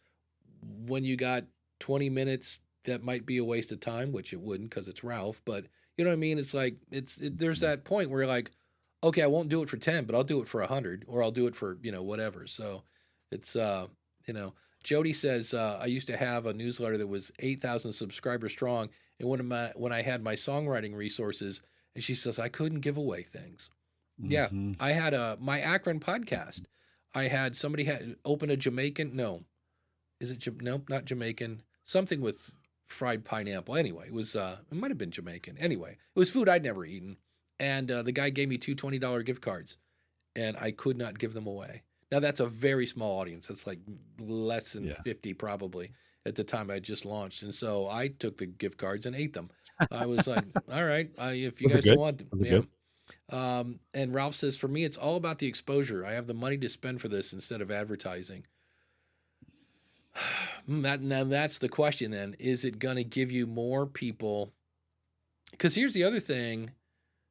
When you got 20 minutes that might be a waste of time, which it wouldn't because it's Ralph, but you know what I mean? It's like, there's that point where you're like, okay, I won't do it for 10, but I'll do it for 100, or I'll do it for, whatever. So it's, Jody says, I used to have a newsletter that was 8,000 subscribers strong. And when I had my songwriting resources, and she says, I couldn't give away things. Mm-hmm. Yeah. I had my Akron podcast. I had somebody open a Jamaican. No, is it? Nope, not Jamaican. Something with fried pineapple. Anyway, it was, it might've been Jamaican. Anyway, it was food I'd never eaten. And the guy gave me two $20 gift cards, and I could not give them away. Now that's a very small audience. That's like less than 50 probably at the time I just launched. And so I took the gift cards and ate them. I was like, all right, if you Was it guys don't good? want, Was it yeah. good? And Ralph says, for me, it's all about the exposure. I have the money to spend for this instead of advertising. Now that's the question. Then is it going to give you more people? Because here's the other thing.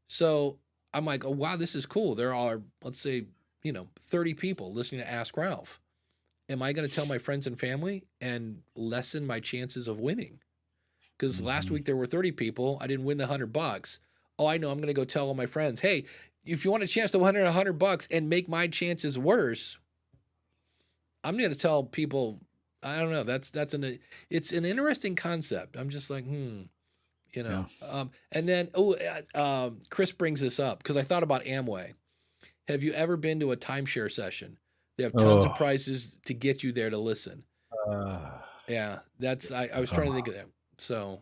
So I'm like, oh wow, this is cool. There are, let's say, 30 people listening to Ask Ralph. Am I going to tell my friends and family and lessen my chances of winning? Because last Mhm. week there were 30 people. I didn't win the $100. Oh, I know. I'm going to go tell all my friends, hey, if you want a chance to win $100 and make my chances worse, I'm going to tell people. I don't know. It's an interesting concept. I'm just like, Yeah. And then Chris brings this up because I thought about Amway. Have you ever been to a timeshare session? They have tons of Oh. prizes to get you there to listen. Uh, Yeah, I was trying to think oh. of that. So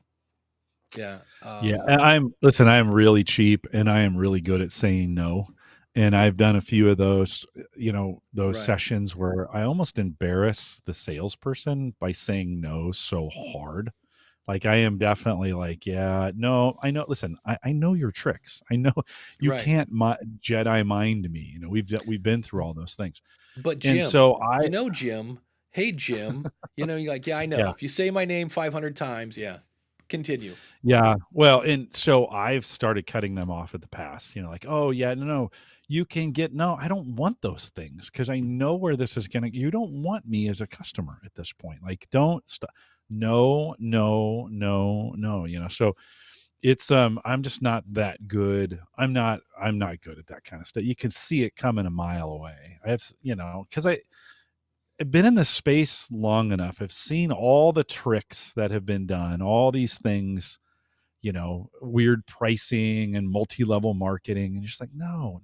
yeah, Yeah, and I am really cheap and I am really good at saying no. And I've done a few of those, those right, sessions where I almost embarrass the salesperson by saying no so hard. Like I am definitely like, yeah, no, I know. Listen, I know your tricks. I know you right. can't Jedi mind me. We've been through all those things, But and Jim, so Jim. Hey, Jim. You're like, yeah, I know. yeah. If you say my name 500 times, yeah. Continue. Yeah. Well, and so I've started cutting them off at the pass, like, oh yeah, no, you can get no, I don't want those things because I know where this is gonna you don't want me as a customer at this point. Like, don't stop. No, no, no, no. So it's I'm just not that good. I'm not good at that kind of stuff. You can see it coming a mile away. I have because I've been in this space long enough. I've seen all the tricks that have been done, all these things, weird pricing and multi-level marketing. And you're just like, no,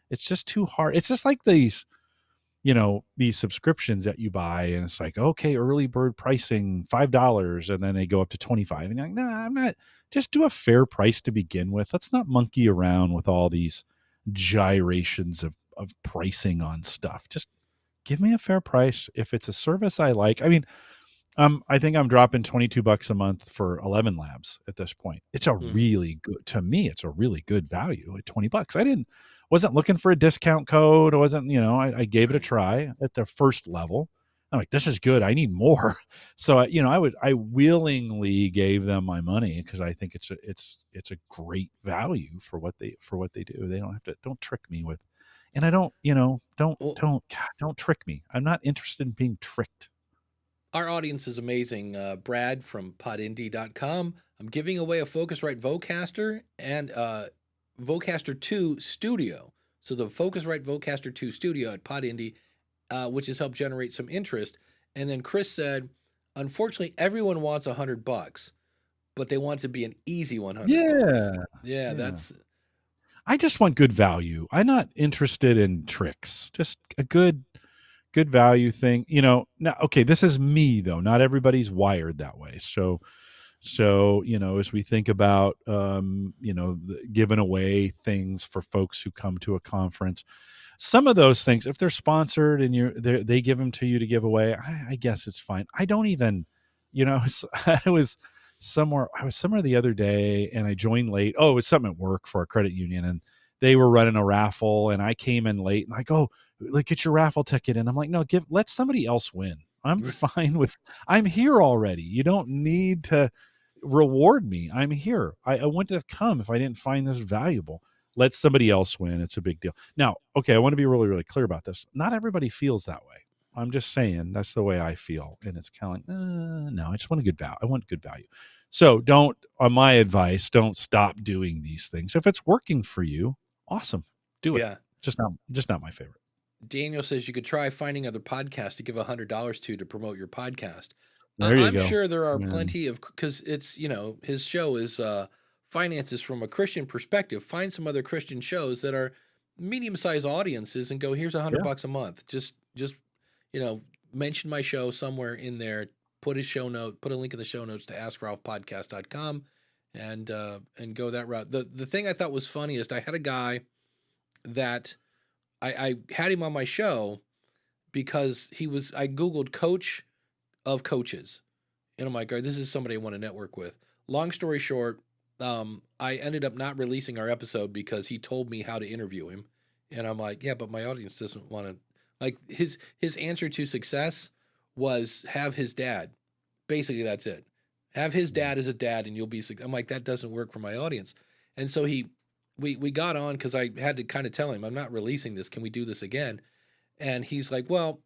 it's just too hard. It's just like these subscriptions that you buy and it's like, okay, early bird pricing, $5. And then they go up to 25. And you're like, nah, I'm not, just do a fair price to begin with. Let's not monkey around with all these gyrations of pricing on stuff. Just give me a fair price. If it's a service I like, I mean, I think I'm dropping $22 a month for 11 labs at this point. It's a Mhm. really good, to me, it's a really good value at $20. Wasn't looking for a discount code. I wasn't, I gave it a Right. try at the first level. I'm like, this is good. I need more. So, I willingly gave them my money because I think it's a great value for what they do. They don't trick me with, and I don't, Well, don't trick me. I'm not interested in being tricked. our audience is amazing. Brad from podindy.com. I'm giving away a Focusrite Vocaster and Vocaster 2 Studio. So the Focusrite Vocaster 2 Studio at Podindy, which has helped generate some interest. And then Chris said, unfortunately, everyone wants $100, but they want it to be an easy $100. Yeah. Yeah, Yeah. that's I just want good value. I'm not interested in tricks. Just a good value thing. Now okay, this is me though. Not everybody's wired that way. So, as we think about giving away things for folks who come to a conference, some of those things, if they're sponsored and they give them to you to give away, I guess it's fine. I don't even, I was somewhere the other day and I joined late. Oh, it was something at work for a credit union and they were running a raffle and I came in late and like, oh, like get your raffle ticket. And I'm like, no, let somebody else win. I'm fine with, I'm here already. You don't need to reward me. I'm here. I wouldn't have come if I didn't find this valuable. Let somebody else win. It's a big deal. Now, okay, I want to be really, really clear about this. Not everybody feels that way. I'm just saying that's the way I feel, and it's kind of like, no, I just want a good value. I want good value. So don't, on my advice, don't stop doing these things. If it's working for you, awesome, do it. yeah. Just not my favorite. Daniel says you could try finding other podcasts to give $100 to promote your podcast. There you I'm go. sure there are Yeah. plenty of because it's his show is finances from a Christian perspective. Find some other Christian shows that are medium-sized audiences and go, here's Yeah. $100 a month. Just mention my show somewhere in there. Put a link in the show notes to AskRalphPodcast.com and go that route. The thing I thought was funniest, I had a guy that I had him on my show because I Googled coach of coaches. And I'm like, all right, this is somebody I want to network with. long story short, I ended up not releasing our episode because he told me how to interview him, and I'm like, yeah, but my audience doesn't want to. Like his answer to success was have his dad. Basically, that's it. Have his dad as a dad, and you'll be. I'm like, that doesn't work for my audience, and so we got on because I had to kind of tell him I'm not releasing this. Can we do this again? And he's like, well,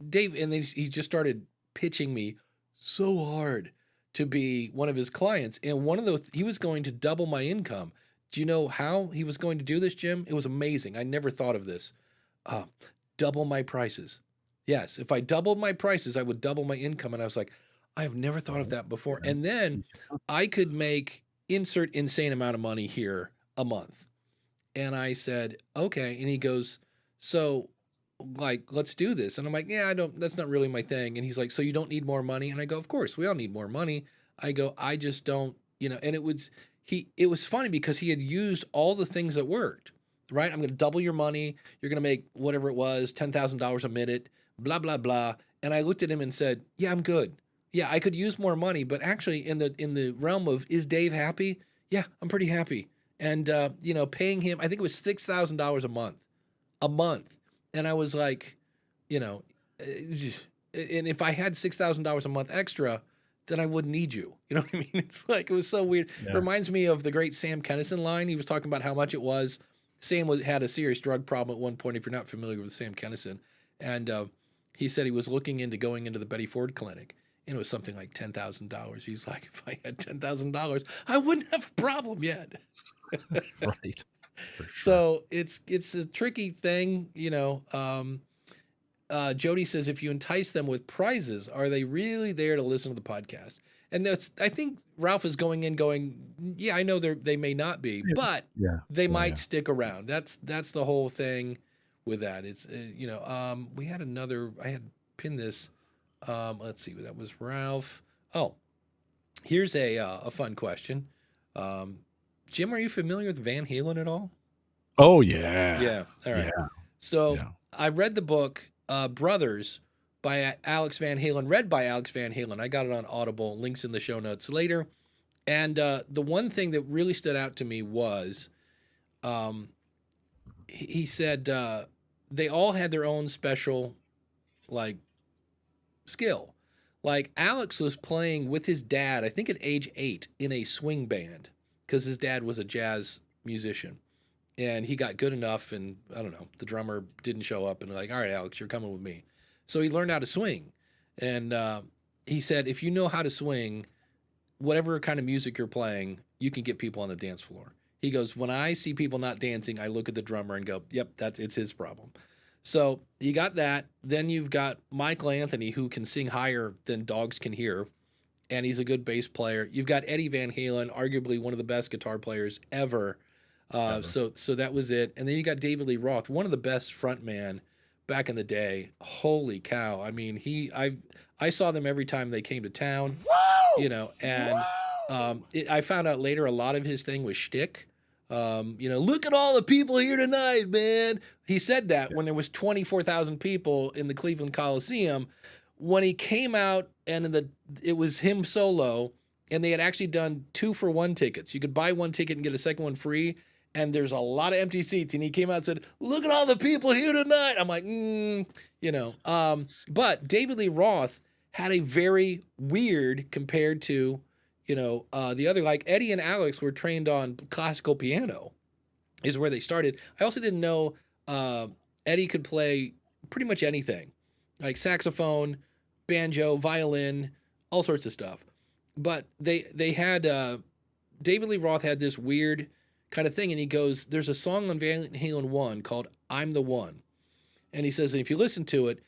Dave, and then he just started pitching me so hard to be one of his clients. And one of those, he was going to double my income. Do you know how he was going to do this, Jim? It was amazing. I never thought of this. Double my prices. Yes, if I doubled my prices, I would double my income. And I was like, I have never thought of that before. And then I could make insert insane amount of money here a month. And I said, okay. And he goes, so like, let's do this. And I'm like, yeah, that's not really my thing. And he's like, so you don't need more money? And I go, of course, we all need more money. I go, I just don't, and it was funny because he had used all the things that worked, right? I'm going to double your money. You're going to make whatever it was, $10,000 a minute, blah, blah, blah. And I looked at him and said, yeah, I'm good. Yeah, I could use more money, but actually in the realm of, is Dave happy? Yeah, I'm pretty happy. And, paying him, I think it was $6,000 a month. And I was like, and if I had $6,000 a month extra, then I wouldn't need you. You know what I mean? It's like, it was so weird. Yeah. It reminds me of the great Sam Kinison line. He was talking about how much it was. Sam had a serious drug problem at one point, if you're not familiar with Sam Kinison. And he said he was looking into going into the Betty Ford clinic. And it was something like $10,000. He's like, if I had $10,000, I wouldn't have a problem yet. Right. Sure. So it's a tricky thing, Jody says, if you entice them with prizes, are they really there to listen to the podcast? And I think Ralph is going, yeah, I know they may not be, but they might stick around. That's the whole thing with that. It's, we had I had pinned this. Let's see, that was Ralph. Oh, here's a fun question. Jim, are you familiar with Van Halen at all? Oh, yeah. Yeah. All right. Yeah. So I read the book Brothers by Alex Van Halen, read by Alex Van Halen. I got it on Audible. Links in the show notes later. And the one thing that really stood out to me was he said they all had their own special, skill. Like Alex was playing with his dad, I think at age 8, in a swing band because his dad was a jazz musician. And he got good enough, and I don't know, the drummer didn't show up, and like, all right, Alex, you're coming with me. So he learned how to swing. And he said, if you know how to swing, whatever kind of music you're playing, you can get people on the dance floor. He goes, when I see people not dancing, I look at the drummer and go, yep, it's his problem. So you got that. Then you've got Michael Anthony, who can sing higher than dogs can hear, and he's a good bass player. You've got Eddie Van Halen, arguably one of the best guitar players ever. So that was it. And then you got David Lee Roth, one of the best frontman back in the day. Holy cow. I mean, I saw them every time they came to town. Whoa! And I found out later a lot of his thing was shtick. Look at all the people here tonight, man. He said that when there was 24,000 people in the Cleveland Coliseum. When he came out and it was him solo, and they had actually done 2-for-1 tickets. You could buy one ticket and get a second one free, and there's a lot of empty seats. And he came out and said, look at all the people here tonight. I'm like, but David Lee Roth had a very weird compared to, the other, like Eddie and Alex were trained on classical piano is where they started. I also didn't know Eddie could play pretty much anything, like saxophone, banjo, violin, all sorts of stuff. But they had, David Lee Roth had this weird kind of thing. And he goes, there's a song on Van Halen 1 called I'm the One. And he says, if you listen to it,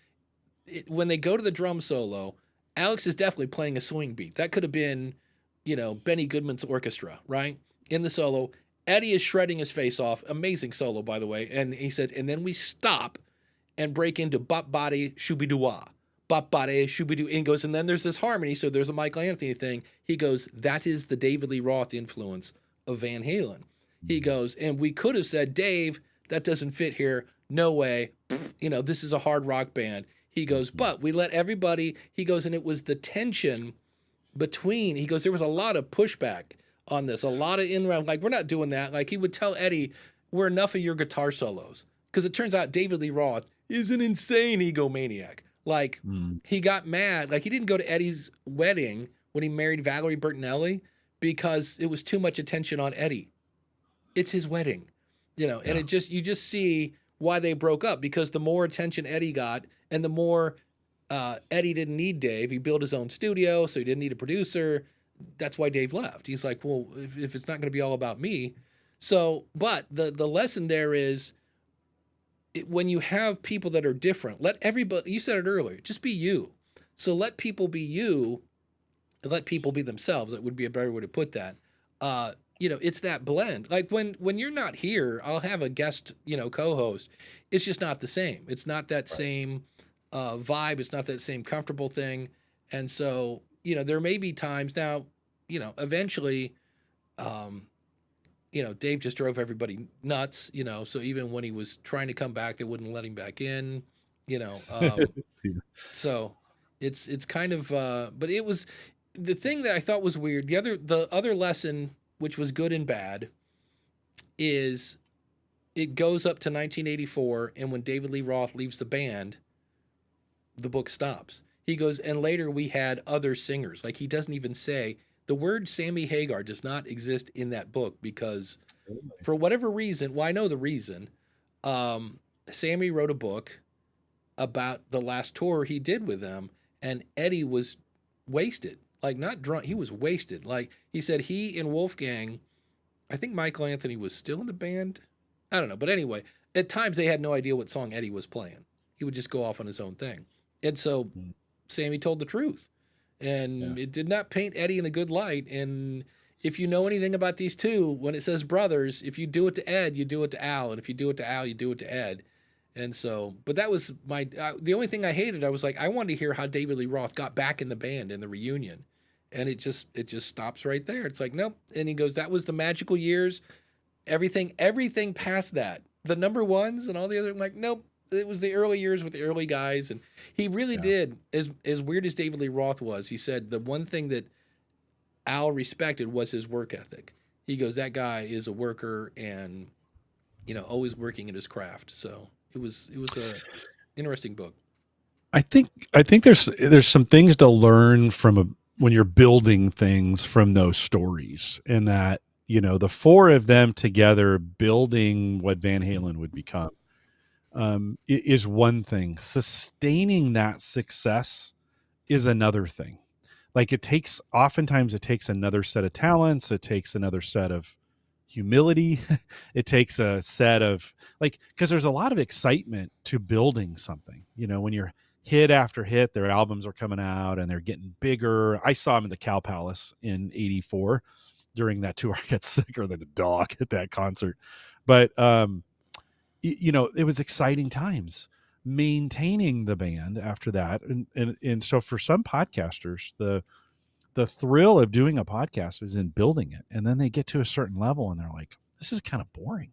when they go to the drum solo, Alex is definitely playing a swing beat. That could have been, Benny Goodman's orchestra, right? In the solo, Eddie is shredding his face off. Amazing solo, by the way. And he said, and then we stop and break into bop body shooby-doo-wah. Bop body shooby-doo. And he goes, and then there's this harmony. So there's a Michael Anthony thing. He goes, that is the David Lee Roth influence of Van Halen. He goes, and we could have said, Dave, that doesn't fit here. No way. This is a hard rock band. He goes, but we let everybody, he goes, and it was the tension between, he goes, there was a lot of pushback on this, a lot of in round, like, we're not doing that. Like, he would tell Eddie, we're enough of your guitar solos. Because it turns out David Lee Roth is an insane egomaniac. Like, he got mad. Like, he didn't go to Eddie's wedding when he married Valerie Bertinelli because it was too much attention on Eddie. It's his wedding, you know, and you just see why they broke up, because the more attention Eddie got and the more Eddie didn't need Dave. He built his own studio, so he didn't need a producer. That's why Dave left. He's like, well, if it's not going to be all about me. So, but the lesson there is, when you have people that are different, let everybody, you said it earlier, just be you. So let people be you, and let people be themselves. That would be a better way to put that. You know, it's that blend. Like when you're not here, I'll have a guest, you know, co-host. It's just not the same. It's not that same vibe. It's not that same comfortable thing. And so, you know, there may be times now, you know, eventually, you know, Dave just drove everybody nuts, you know, so even when he was trying to come back, they wouldn't let him back in, you know. So it's kind of, but it was the thing that I thought was weird. The other lesson, which was good and bad, is it goes up to 1984. And when David Lee Roth leaves the band, the book stops. He goes, and later we had other singers. Like, he doesn't even say, the word Sammy Hagar does not exist in that book, because for whatever reason, well, I know the reason, Sammy wrote a book about the last tour he did with them, and Eddie was wasted. Like, not drunk, he was wasted. Like, he said he and Wolfgang, I think Michael Anthony was still in the band. I don't know. But anyway, at times they had no idea what song Eddie was playing. He would just go off on his own thing. And so Sammy told the truth. And it did not paint Eddie in a good light. And if you know anything about these two, when it says brothers, if you do it to Ed, you do it to Al. And if you do it to Al, you do it to Ed. And so, but that was the only thing I hated. I was like, I wanted to hear how David Lee Roth got back in the band in the reunion. And it just stops right there. It's like, nope. And he goes, that was the magical years. Everything past that, the number ones and all the other, I'm like, nope. It was the early years with the early guys. And he really did, as weird as David Lee Roth was, he said the one thing that Al respected was his work ethic. He goes, that guy is a worker and, you know, always working at his craft. So it was a interesting book. I think there's some things to learn from when you're building things from those stories, and that, you know, the four of them together building what Van Halen would become is one thing. Sustaining that success is another thing. Like, oftentimes it takes another set of talents. It takes another set of humility. It takes a set of, like, because there's a lot of excitement to building something, you know, when you're hit after hit, their albums are coming out and they're getting bigger. I saw them in the Cow Palace in '84 during that tour. I got sicker than a dog at that concert, but, you know, it was exciting times maintaining the band after that. And so for some podcasters, the thrill of doing a podcast is in building it. And then they get to a certain level and they're like, this is kind of boring.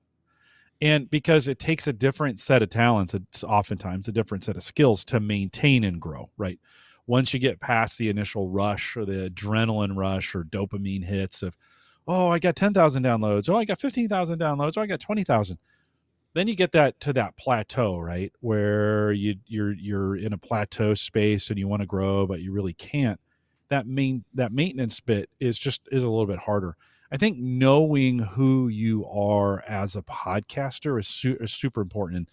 And because it takes a different set of talents, it's oftentimes a different set of skills to maintain and grow, right? Once you get past the initial rush or the adrenaline rush or dopamine hits of, oh, I got 10,000 downloads. Oh, I got 15,000 downloads. Oh, I got 20,000. Then you get that plateau, right? Where you're in a plateau space and you want to grow, but you really can't. That maintenance bit is a little bit harder. I think knowing who you are as a podcaster is super important. And,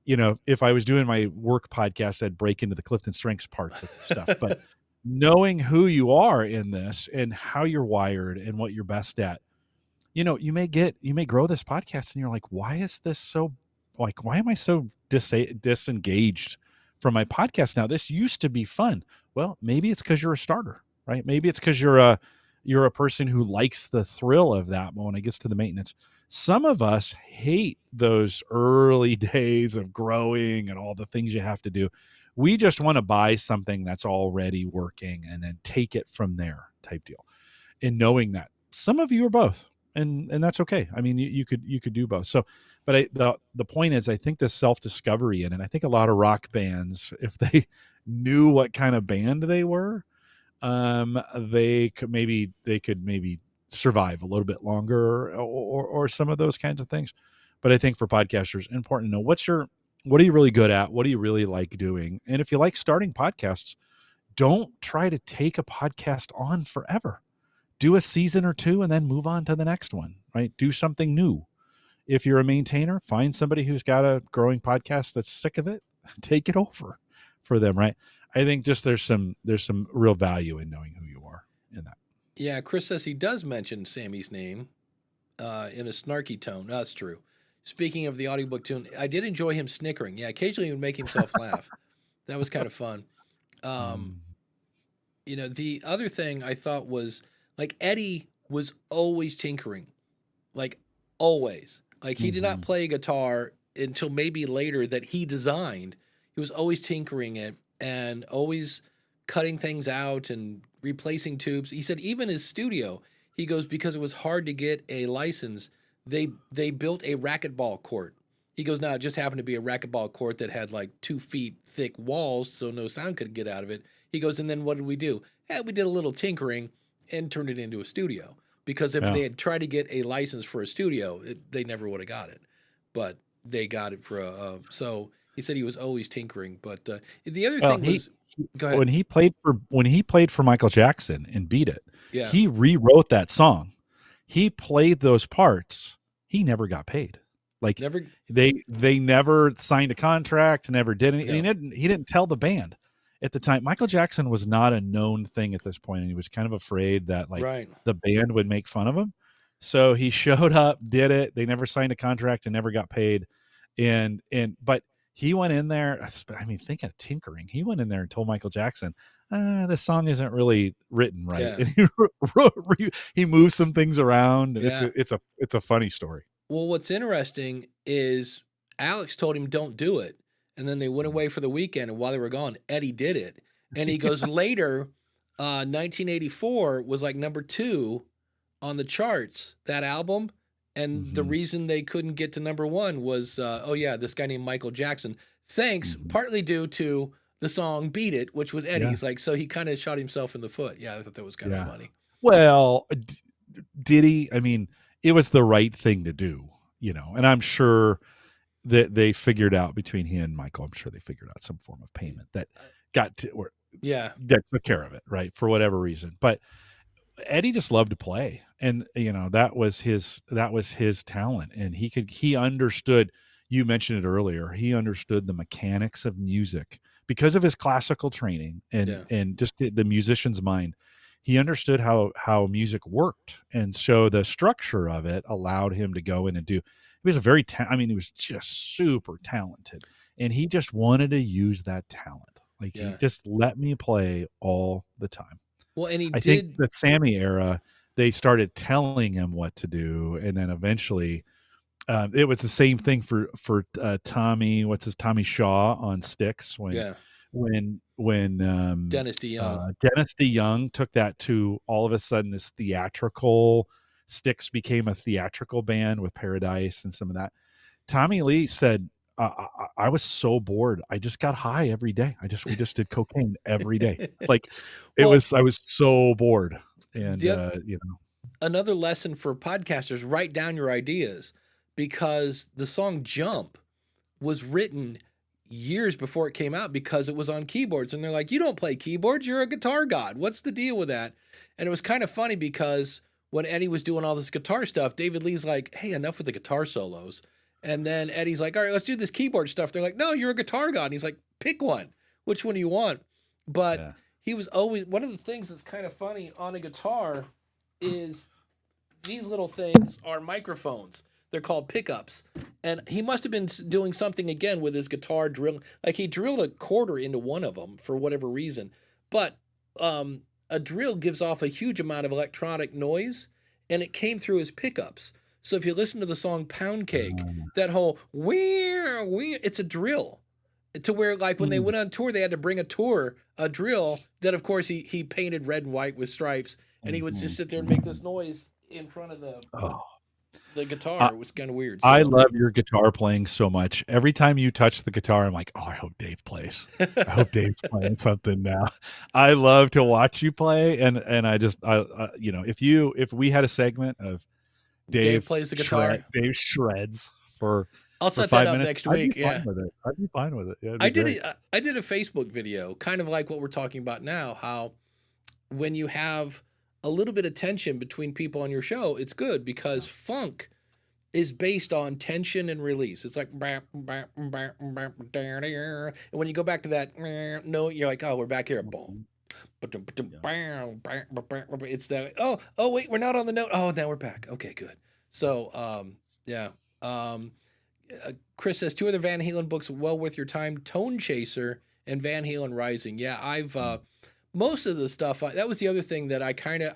you know, if I was doing my work podcast, I'd break into the Clifton Strengths parts of stuff. But knowing who you are in this and how you're wired and what you're best at, you know, you may grow this podcast and you're like, why am I so disengaged from my podcast now? This used to be fun. Well, maybe it's because you're a starter, right? Maybe it's because you're a person who likes the thrill of that. But when it gets to the maintenance, some of us hate those early days of growing and all the things you have to do. We just want to buy something that's already working and then take it from there, type deal. And knowing that some of you are both. And that's okay. I mean, you could do both. So, but the point is, I think the self-discovery in it, I think a lot of rock bands, if they knew what kind of band they were, they could maybe survive a little bit longer, or some of those kinds of things. But I think for podcasters, important to know what are you really good at? What do you really like doing? And if you like starting podcasts, don't try to take a podcast on forever. Do a season or two and then move on to the next one, right? Do something new. If you're a maintainer, find somebody who's got a growing podcast that's sick of it, take it over for them, right? I think just there's some real value in knowing who you are in that. Yeah, Chris says he does mention Sammy's name in a snarky tone. No, that's true. Speaking of the audiobook tune, I did enjoy him snickering. Yeah, occasionally he would make himself laugh. That was kind of fun. The other thing I thought was, like, Eddie was always tinkering, like, always. Like, he did not play guitar until maybe later that he designed. He was always tinkering it and always cutting things out and replacing tubes. He said even his studio, he goes, because it was hard to get a license, they built a racquetball court. He goes, now it just happened to be a racquetball court that had like 2 feet thick walls, so no sound could get out of it. He goes, and then what did we do? Yeah, we did a little tinkering and turned it into a studio. Because if they had tried to get a license for a studio, they never would have got it. But they got it for so he said he was always tinkering. But the other thing was, go ahead. When he played for Michael Jackson and Beat It, Yeah. he rewrote that song. He played those parts. He never got paid. Like they never signed a contract, never did anything. No. He didn't tell the band at the time. Michael Jackson was not a known thing at this point, and he was kind of afraid that the band would make fun of him. So he showed up, did it. They never signed a contract and never got paid. But he went in there. I mean, think of tinkering. He went in there and told Michael Jackson, "This song isn't really written right." Yeah. And he moved some things around. Yeah. It's a funny story. Well, what's interesting is Alex told him don't do it. And then they went away for the weekend. And while they were gone, Eddie did it. And he goes, later, 1984 was like number 2 on the charts, that album. And the reason they couldn't get to number 1 was, this guy named Michael Jackson. Thanks, partly due to the song Beat It, which was Eddie's. Yeah. Like, so he kind of shot himself in the foot. Yeah, I thought that was kind of funny. Well, did he? I mean, it was the right thing to do, and I'm sure that they figured out between he and Michael, I'm sure they figured out some form of payment that that took care of it, right? For whatever reason. But Eddie just loved to play, and that was his talent, and he understood. You mentioned it earlier. He understood the mechanics of music because of his classical training and just the musician's mind. He understood how music worked, and so the structure of it allowed him to go in and do. He was he was just super talented, and he just wanted to use that talent. Like he just let me play all the time. Well, and I think the Sammy era, they started telling him what to do, and then eventually, it was the same thing for Tommy. Tommy Shaw on Styx when Dennis DeYoung. Dennis DeYoung took that to all of a sudden this theatrical. Styx became a theatrical band with Paradise and some of that. Tommy Lee said, I was so bored. I just got high every day. We just did cocaine every day. Like I was so bored. And another lesson for podcasters, write down your ideas, because the song Jump was written years before it came out because it was on keyboards. And they're like, you don't play keyboards. You're a guitar god. What's the deal with that? And it was kind of funny because when Eddie was doing all this guitar stuff, David Lee's like, hey, enough with the guitar solos. And then Eddie's like, all right, let's do this keyboard stuff. They're like, no, you're a guitar god. And he's like, pick one. Which one do you want? But he was always, one of the things that's kind of funny on a guitar is these little things are microphones. They're called pickups. And he must have been doing something again with his guitar drill. Like he drilled a quarter into one of them for whatever reason. But a drill gives off a huge amount of electronic noise, and it came through his pickups. So if you listen to the song Pound Cake, that whole wee, it's a drill. To where, like, when they went on tour, they had to bring a drill that, of course, he painted red and white with stripes, and he would just sit there and make this noise in front of the... the guitar. It was kind of weird. I So. love your guitar playing so much. Every time you touch the guitar, I'm like, oh, I hope Dave plays. I hope Dave's playing something now. I love to watch you play, and you know, if we had a segment of Dave plays the guitar. Dave shreds for I'll set that 5 up minutes, next I'd be week. fine Yeah. with it. I'd be fine with it. Yeah, it'd be great. I did a Facebook video, kind of like what we're talking about now, how when you have a little bit of tension between people on your show, it's good because funk is based on tension and release. It's like, and when you go back to that note, you're like, oh, we're back here. Boom. It's that, oh, wait, we're not on the note. Oh, now we're back. Okay, good. So, yeah. Chris says, 2 other Van Halen books well worth your time, Tone Chaser and Van Halen Rising. Yeah, I've most of the stuff, that was the other thing that I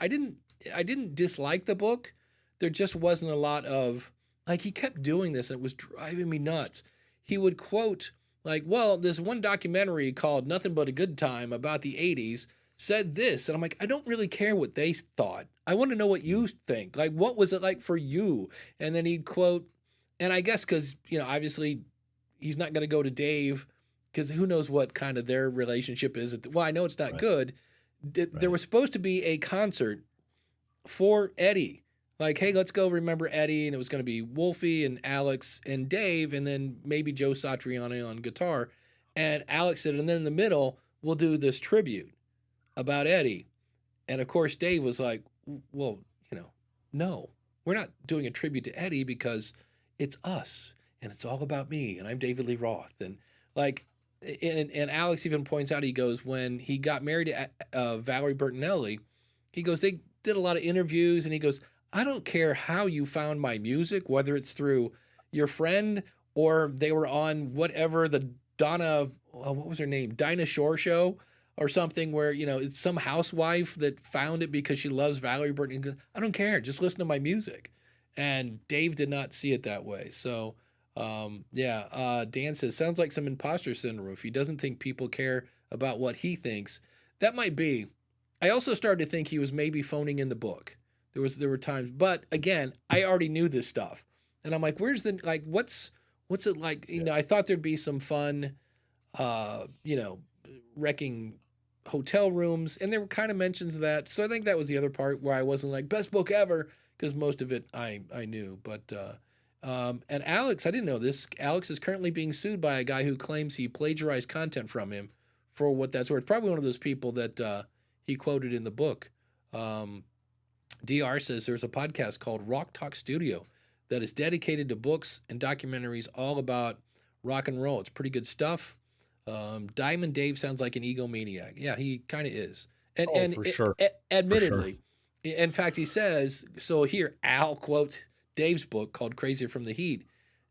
didn't dislike the book. There just wasn't a lot of, like, he kept doing this and it was driving me nuts. He would quote, like, well, there's one documentary called Nothing But a Good Time about the 80s said this. And I'm like, I don't really care what they thought. I want to know what you think. Like, what was it like for you? And then he'd quote, and I guess because, you know, obviously he's not going to go to Dave because who knows what kind of their relationship is. Well, I know it's not good. There was supposed to be a concert for Eddie. Like, hey, let's go remember Eddie. And it was going to be Wolfie and Alex and Dave, and then maybe Joe Satriani on guitar. And Alex said, and then in the middle, we'll do this tribute about Eddie. And of course, Dave was like, well, you know, no, we're not doing a tribute to Eddie because it's us and it's all about me. And I'm David Lee Roth. And like, and Alex even points out, he goes, when he got married to Valerie Bertinelli, he goes, they did a lot of interviews, and he goes, I don't care how you found my music, whether it's through your friend or they were on whatever the Donna, what was her name? Dinah Shore show or something where, you know, it's some housewife that found it because she loves Valerie Bertinelli. I don't care. Just listen to my music. And Dave did not see it that way. So, Dan says, sounds like some imposter syndrome. If he doesn't think people care about what he thinks, that might be. I also started to think he was maybe phoning in the book. There were times, but again, I already knew this stuff. And I'm like, where's the, like, what's it like? You know, I thought there'd be some fun, you know, wrecking hotel rooms. And there were kind of mentions of that. So I think that was the other part where I wasn't like best book ever, because most of it I knew. But, and Alex, I didn't know this. Alex is currently being sued by a guy who claims he plagiarized content from him for what that's worth. Probably one of those people that he quoted in the book. DR says there's a podcast called Rock Talk Studio that is dedicated to books and documentaries all about rock and roll. It's pretty good stuff. Diamond Dave sounds like an egomaniac. Yeah, he kind of is. And for sure. Admittedly, in fact, he says, so here, Al quotes Dave's book called Crazy from the Heat,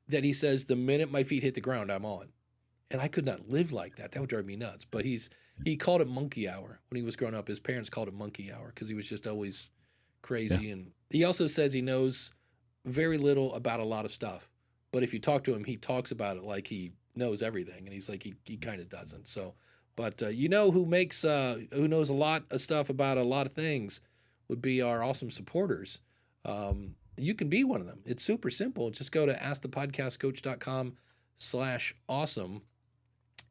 that he says, the minute my feet hit the ground, I'm on. And I could not live like that. That would drive me nuts. But he called it monkey hour when he was growing up. His parents called it monkey hour because he was just always crazy. Yeah. And he also says he knows very little about a lot of stuff. But if you talk to him, he talks about it like he knows everything. And he's like, he kind of doesn't. So, but you know who knows a lot of stuff about a lot of things would be our awesome supporters. You can be one of them. It's super simple. Just go to askthepodcastcoach.com/awesome.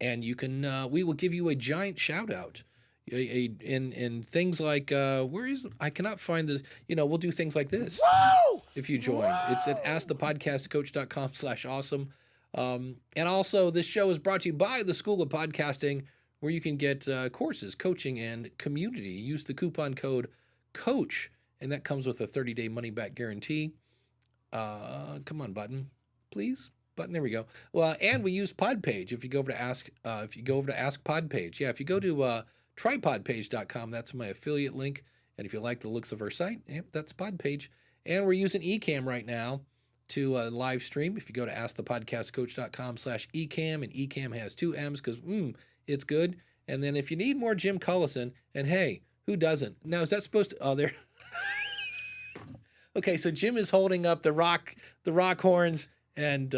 And you can, we will give you a giant shout out in things like, I cannot find this, you know, we'll do things like this. Whoa! If you join. Whoa! It's at askthepodcastcoach.com/awesome. And also this show is brought to you by the School of Podcasting, where you can get courses, coaching, and community. Use the coupon code COACH, and that comes with a 30-day money-back guarantee. Come on, button, please. Button, there we go. Well, and we use Podpage. If you go over to Ask Podpage, yeah. If you go to trypodpage.com, that's my affiliate link. And if you like the looks of our site, that's Podpage. And we're using Ecamm right now to live stream. If you go to askthepodcastcoach.com/Ecamm, and Ecamm has 2 M's because it's good. And then if you need more Jim Cullison, and hey, who doesn't? Now, is that supposed to? Oh, there. Okay, so Jim is holding up the rock horns. And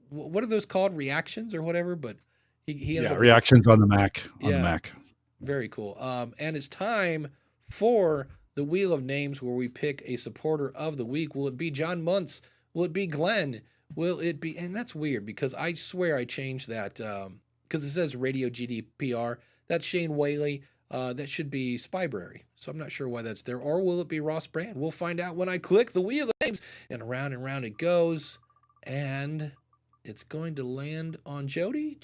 what are those called? Reactions or whatever? But he reactions on the Mac. On the Mac. Very cool. And it's time for the Wheel of Names where we pick a supporter of the week. Will it be John Muntz? Will it be Glenn? Will it be, and that's weird because I swear I changed that because it says Radio GDPR. That's Shane Whaley. That should be Spybrary. So I'm not sure why that's there. Or will it be Ross Brand? We'll find out when I click the Wheel of Names. And around it goes. And it's going to land on Jody.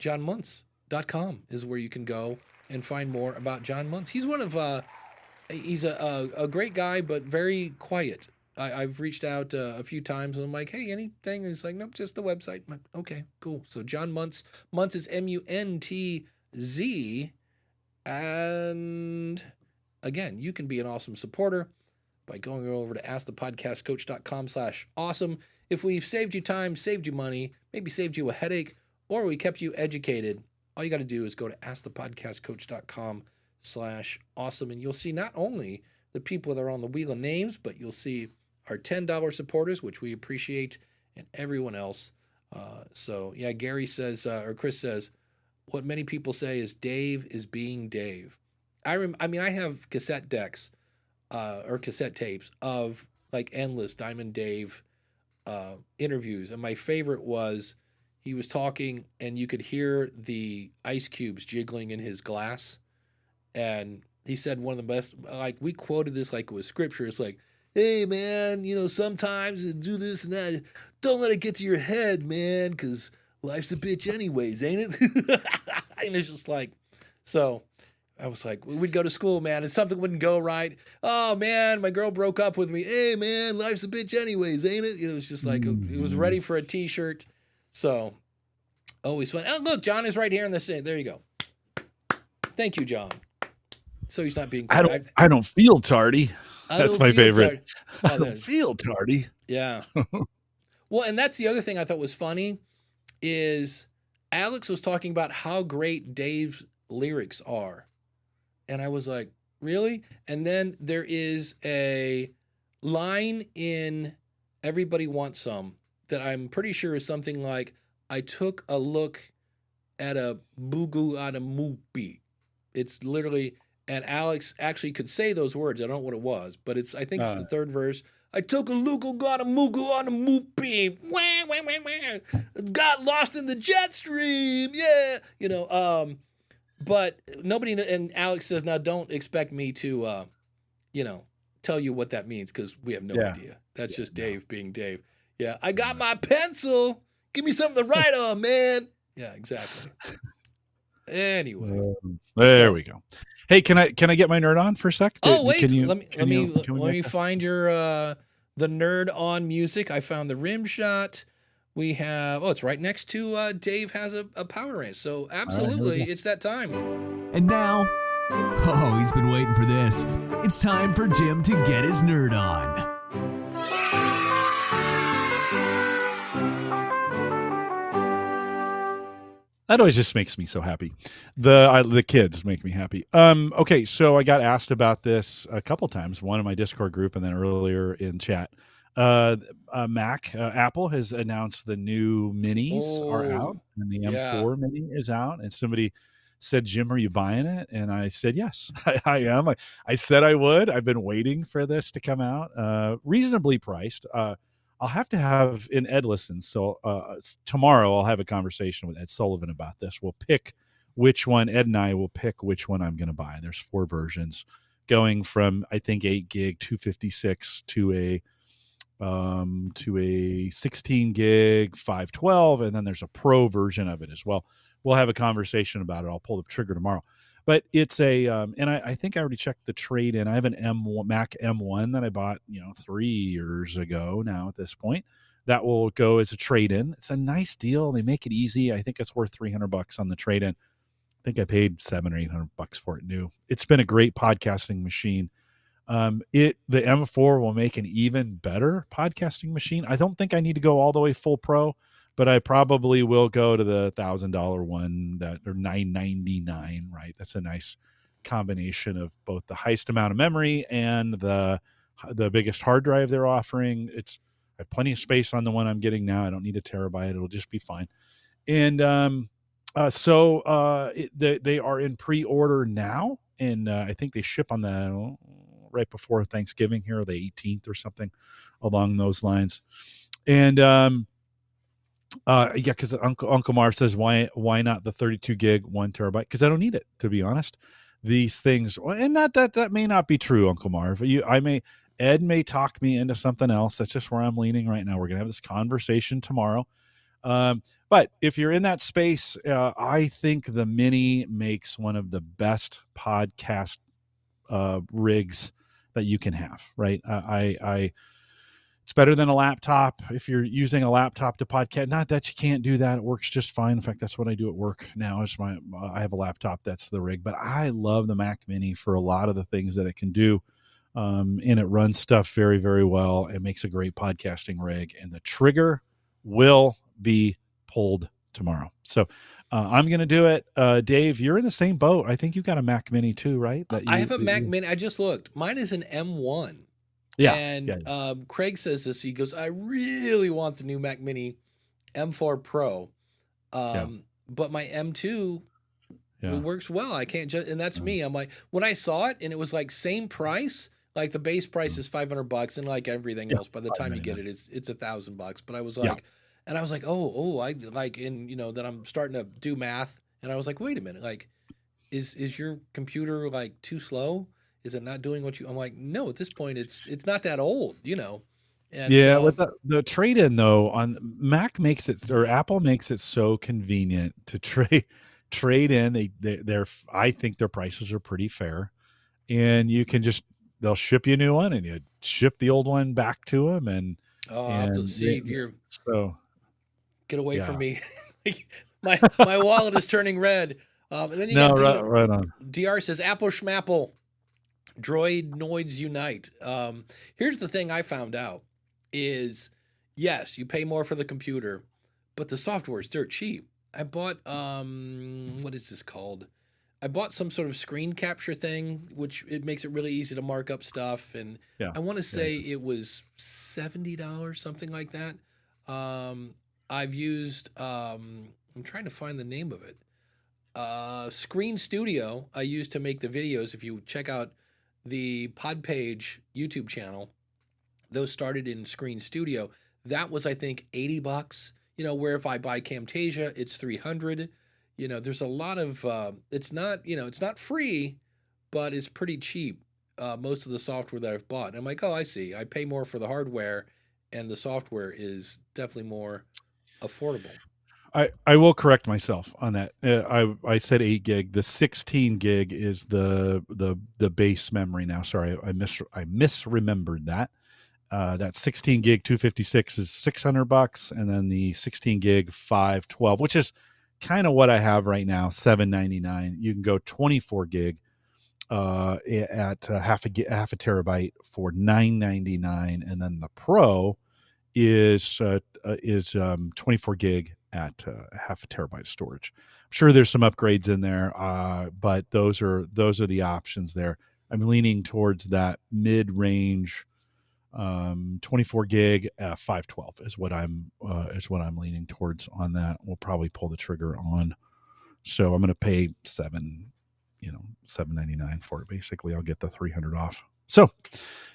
JohnMuntz.com is where you can go and find more about John Muntz. He's one of, he's a great guy, but very quiet. I've reached out a few times and I'm like, hey, anything? And he's like, nope, just the website. I'm like, okay, cool. So John Muntz. Muntz is Muntz. And again, you can be an awesome supporter by going over to askthepodcastcoach.com/awesome. If we've saved you time, saved you money, maybe saved you a headache, or we kept you educated, all you got to do is go to askthepodcastcoach.com/awesome. And you'll see not only the people that are on the Wheel of Names, but you'll see our $10 supporters, which we appreciate, and everyone else. So yeah, Gary says, or Chris says, what many people say is Dave is being Dave. I mean, I have cassette decks or cassette tapes of like endless Diamond Dave interviews. And my favorite was he was talking and you could hear the ice cubes jiggling in his glass. And he said one of the best, like we quoted this like it was scripture. It's like, hey, man, you know, sometimes you do this and that. Don't let it get to your head, man, because life's a bitch anyways, ain't it? And it's just like, so I was like, we'd go to school, man, and something wouldn't go right. Oh, man, my girl broke up with me. Hey, man, life's a bitch anyways, ain't it? It was just like, it was ready for a T-shirt. So always fun. Oh, look, John is right here in the same. There you go. Thank you, John. So he's not being. I don't feel tardy. That's my favorite. I don't feel tardy. Yeah. Well, and that's the other thing I thought was funny is Alex was talking about how great Dave's lyrics are. And I was like, really? And then there is a line in Everybody Wants Some that I'm pretty sure is something like, I took a look at a boo-goo on a moopy. It's literally, and Alex actually could say those words. I don't know what it was, but it's, I think it's the third verse. I took a look, got a moogle on a moopy. Wah, wah, wah, wah. Got lost in the jet stream. Yeah. You know, but nobody, and Alex says, now don't expect me to, you know, tell you what that means because we have no idea. That's just Dave being Dave. Yeah. I got my pencil. Give me something to write on, man. Yeah, exactly. Anyway. There we go. Hey, can I get my nerd on for a sec? Oh, wait. Let me find your the nerd on music. I found the rim shot. We have it's right next to Dave has a power range. So absolutely, it's that time. And now, he's been waiting for this. It's time for Jim to get his nerd on. That always just makes me so happy. The kids make me happy. Okay, so I got asked about this a couple times, one in my Discord group and then earlier in chat. Apple has announced the new minis are out, and the M4 mini is out. And somebody said, Jim, are you buying it? And I said, yes, I am. I said I would. I've been waiting for this to come out. Reasonably priced. I'll have to have, and Ed listens, so tomorrow I'll have a conversation with Ed Sullivan about this. We'll pick which one, Ed and I will pick which one I'm going to buy. There's 4 versions going from, I think, 8 gig, 256 to a 16 gig, 512, and then there's a pro version of it as well. We'll have a conversation about it. I'll pull the trigger tomorrow. But it's a, and I think I already checked the trade in. I have an Mac M1 that I bought, 3 years ago now at this point. That will go as a trade in. It's a nice deal. They make it easy. I think it's worth $300 on the trade in. I think I paid $700 or $800 for it new. It's been a great podcasting machine. The M4 will make an even better podcasting machine. I don't think I need to go all the way full pro, but I probably will go to the $1,000 one or $999, right? That's a nice combination of both the highest amount of memory and the biggest hard drive they're offering. I have plenty of space on the one I'm getting now. I don't need a terabyte. It'll just be fine. And they are in pre-order now, and I think they ship on the right before Thanksgiving here, the 18th or something along those lines. And yeah, because Uncle Marv says why not the 32 gig 1 terabyte? Because I don't need it, to be honest. These things, and that may not be true, Uncle Marv. Ed may talk me into something else. That's just where I'm leaning right now. We're gonna have this conversation tomorrow. But if you're in that space, I think the Mini makes one of the best podcast rigs that you can have. Right? It's better than a laptop. If you're using a laptop to podcast, not that you can't do that. It works just fine. In fact, that's what I do at work now. I have a laptop. That's the rig. But I love the Mac Mini for a lot of the things that it can do. And it runs stuff very, very well. It makes a great podcasting rig. And the trigger will be pulled tomorrow. So I'm going to do it. Dave, you're in the same boat. I think you've got a Mac Mini too, right? I have a Mac Mini. I just looked. Mine is an M1. Yeah. And Craig says this. He goes, I really want the new Mac Mini M4 Pro. But my M2 it works well. I can't just, and that's me. I'm like, when I saw it and it was like same price, like the base price is $500 and like everything else, by the time you get it, it's $1,000. But I was like, and I was like, oh, I like, and then I'm starting to do math. And I was like, wait a minute, like, is your computer like too slow? Is it not doing what you? I'm like, no. At this point, it's not that old, And yeah, so, with the trade-in though, on Mac makes it, or Apple makes it so convenient to trade in. They're I think their prices are pretty fair, and you can they'll ship you a new one, and you ship the old one back to them, and I'll have to see if you're. So get away from me. my wallet is turning red. And then you got right on. DR says Apple Schmapple. Droid Noids Unite. Here's the thing I found out is, yes, you pay more for the computer, but the software is dirt cheap. I bought, what is this called? I bought some sort of screen capture thing, which it makes it really easy to mark up stuff. And I want to say it was $70, something like that. I've used, I'm trying to find the name of it. Screen Studio I use to make the videos. If you check out the Podpage YouTube channel, those started in Screen Studio. That was, I think, $80. Where if I buy Camtasia, it's $300. There's a lot of. It's not free, but it's pretty cheap. Most of the software that I've bought, and I'm like, oh, I see. I pay more for the hardware, and the software is definitely more affordable. I will correct myself on that. I said 8 gig. The 16 gig is the base memory now. Sorry, I misremembered that. That 16 gig 256 is $600, and then the 16 gig 512, which is kind of what I have right now, $799. You can go 24 gig at half a terabyte for $999, and then the Pro is 24 gig at half a terabyte storage. I'm sure there's some upgrades in there, but those are the options there. I'm leaning towards that mid-range 24 gig 512 is what I'm leaning towards on that. We'll probably pull the trigger on. So I'm going to pay $799 for it. Basically, I'll get the $300 off. So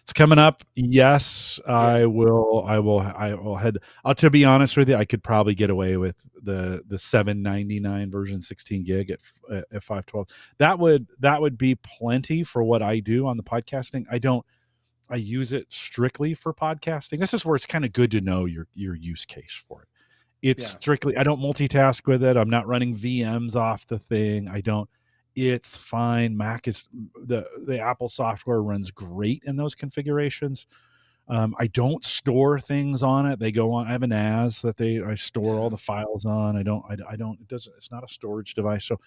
it's coming up. Yes, I will head. To be honest with you, I could probably get away with the $799 version 16 gig at 512. That would be plenty for what I do on the podcasting. I use it strictly for podcasting. This is where it's kind of good to know your use case for it. It's strictly, I don't multitask with it. I'm not running VMs off the thing. It's fine. Mac is the Apple software runs great in those configurations. I don't store things on it. They go on. I have an NAS that I store all the files on. It's not a storage device. So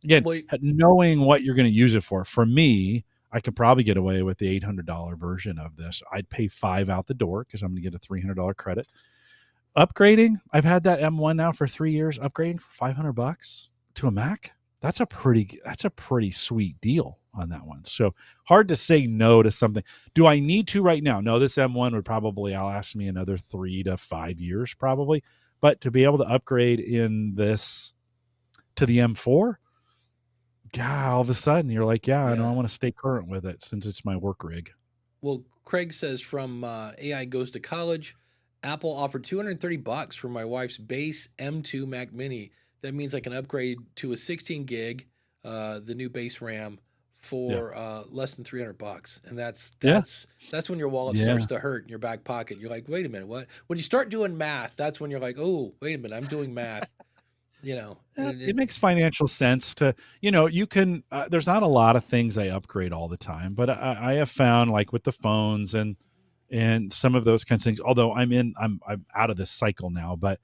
again, knowing what you're going to use it for me, I could probably get away with the $800 version of this. I'd pay $500 out the door because I'm going to get a $300 credit. Upgrading, I've had that M1 now for 3 years. Upgrading for $500 to a Mac, that's a pretty sweet deal on that one. So hard to say no to something. Do I need to right now? No, this M1 would probably last me another 3 to 5 years probably. But to be able to upgrade in this to the M4, yeah, all of a sudden you're like, yeah, I know Yeah. I want to stay current with it since it's my work rig. Well, Craig says from AI goes to college, Apple offered $230 for my wife's base M2 Mac Mini. That means I can upgrade to a 16 gig, the new base RAM, Yeah. for less than $300, and that's Yeah. that's when your wallet Yeah. starts to hurt in your back pocket. You're like, wait a minute, what? When you start doing math, that's when you're like, oh, wait a minute, I'm doing math. And It makes financial sense to, you can, there's not a lot of things I upgrade all the time, but I have found like with the phones and some of those kinds of things, although I'm out of this cycle now, but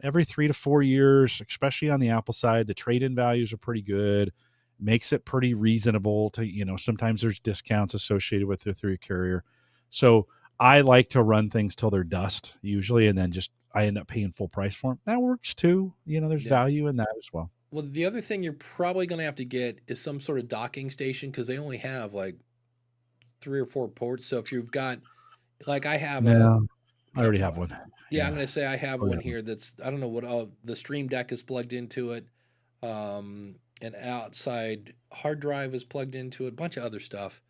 every 3 to 4 years, especially on the Apple side, the trade-in values are pretty good, makes it pretty reasonable to, sometimes there's discounts associated with it through a carrier. So I like to run things till they're dust usually, and then just I end up paying full price for them. That works too. There's yeah. value in that as well. Well, the other thing you're probably going to have to get is some sort of docking station because they only have like 3 or 4 ports. So if you've got, like, I have a, No, I already have what? one. Yeah, I'm going to say I have Already one have one. here that's, I don't know what, the Stream Deck is plugged into it. An outside hard drive is plugged into it, a bunch of other stuff.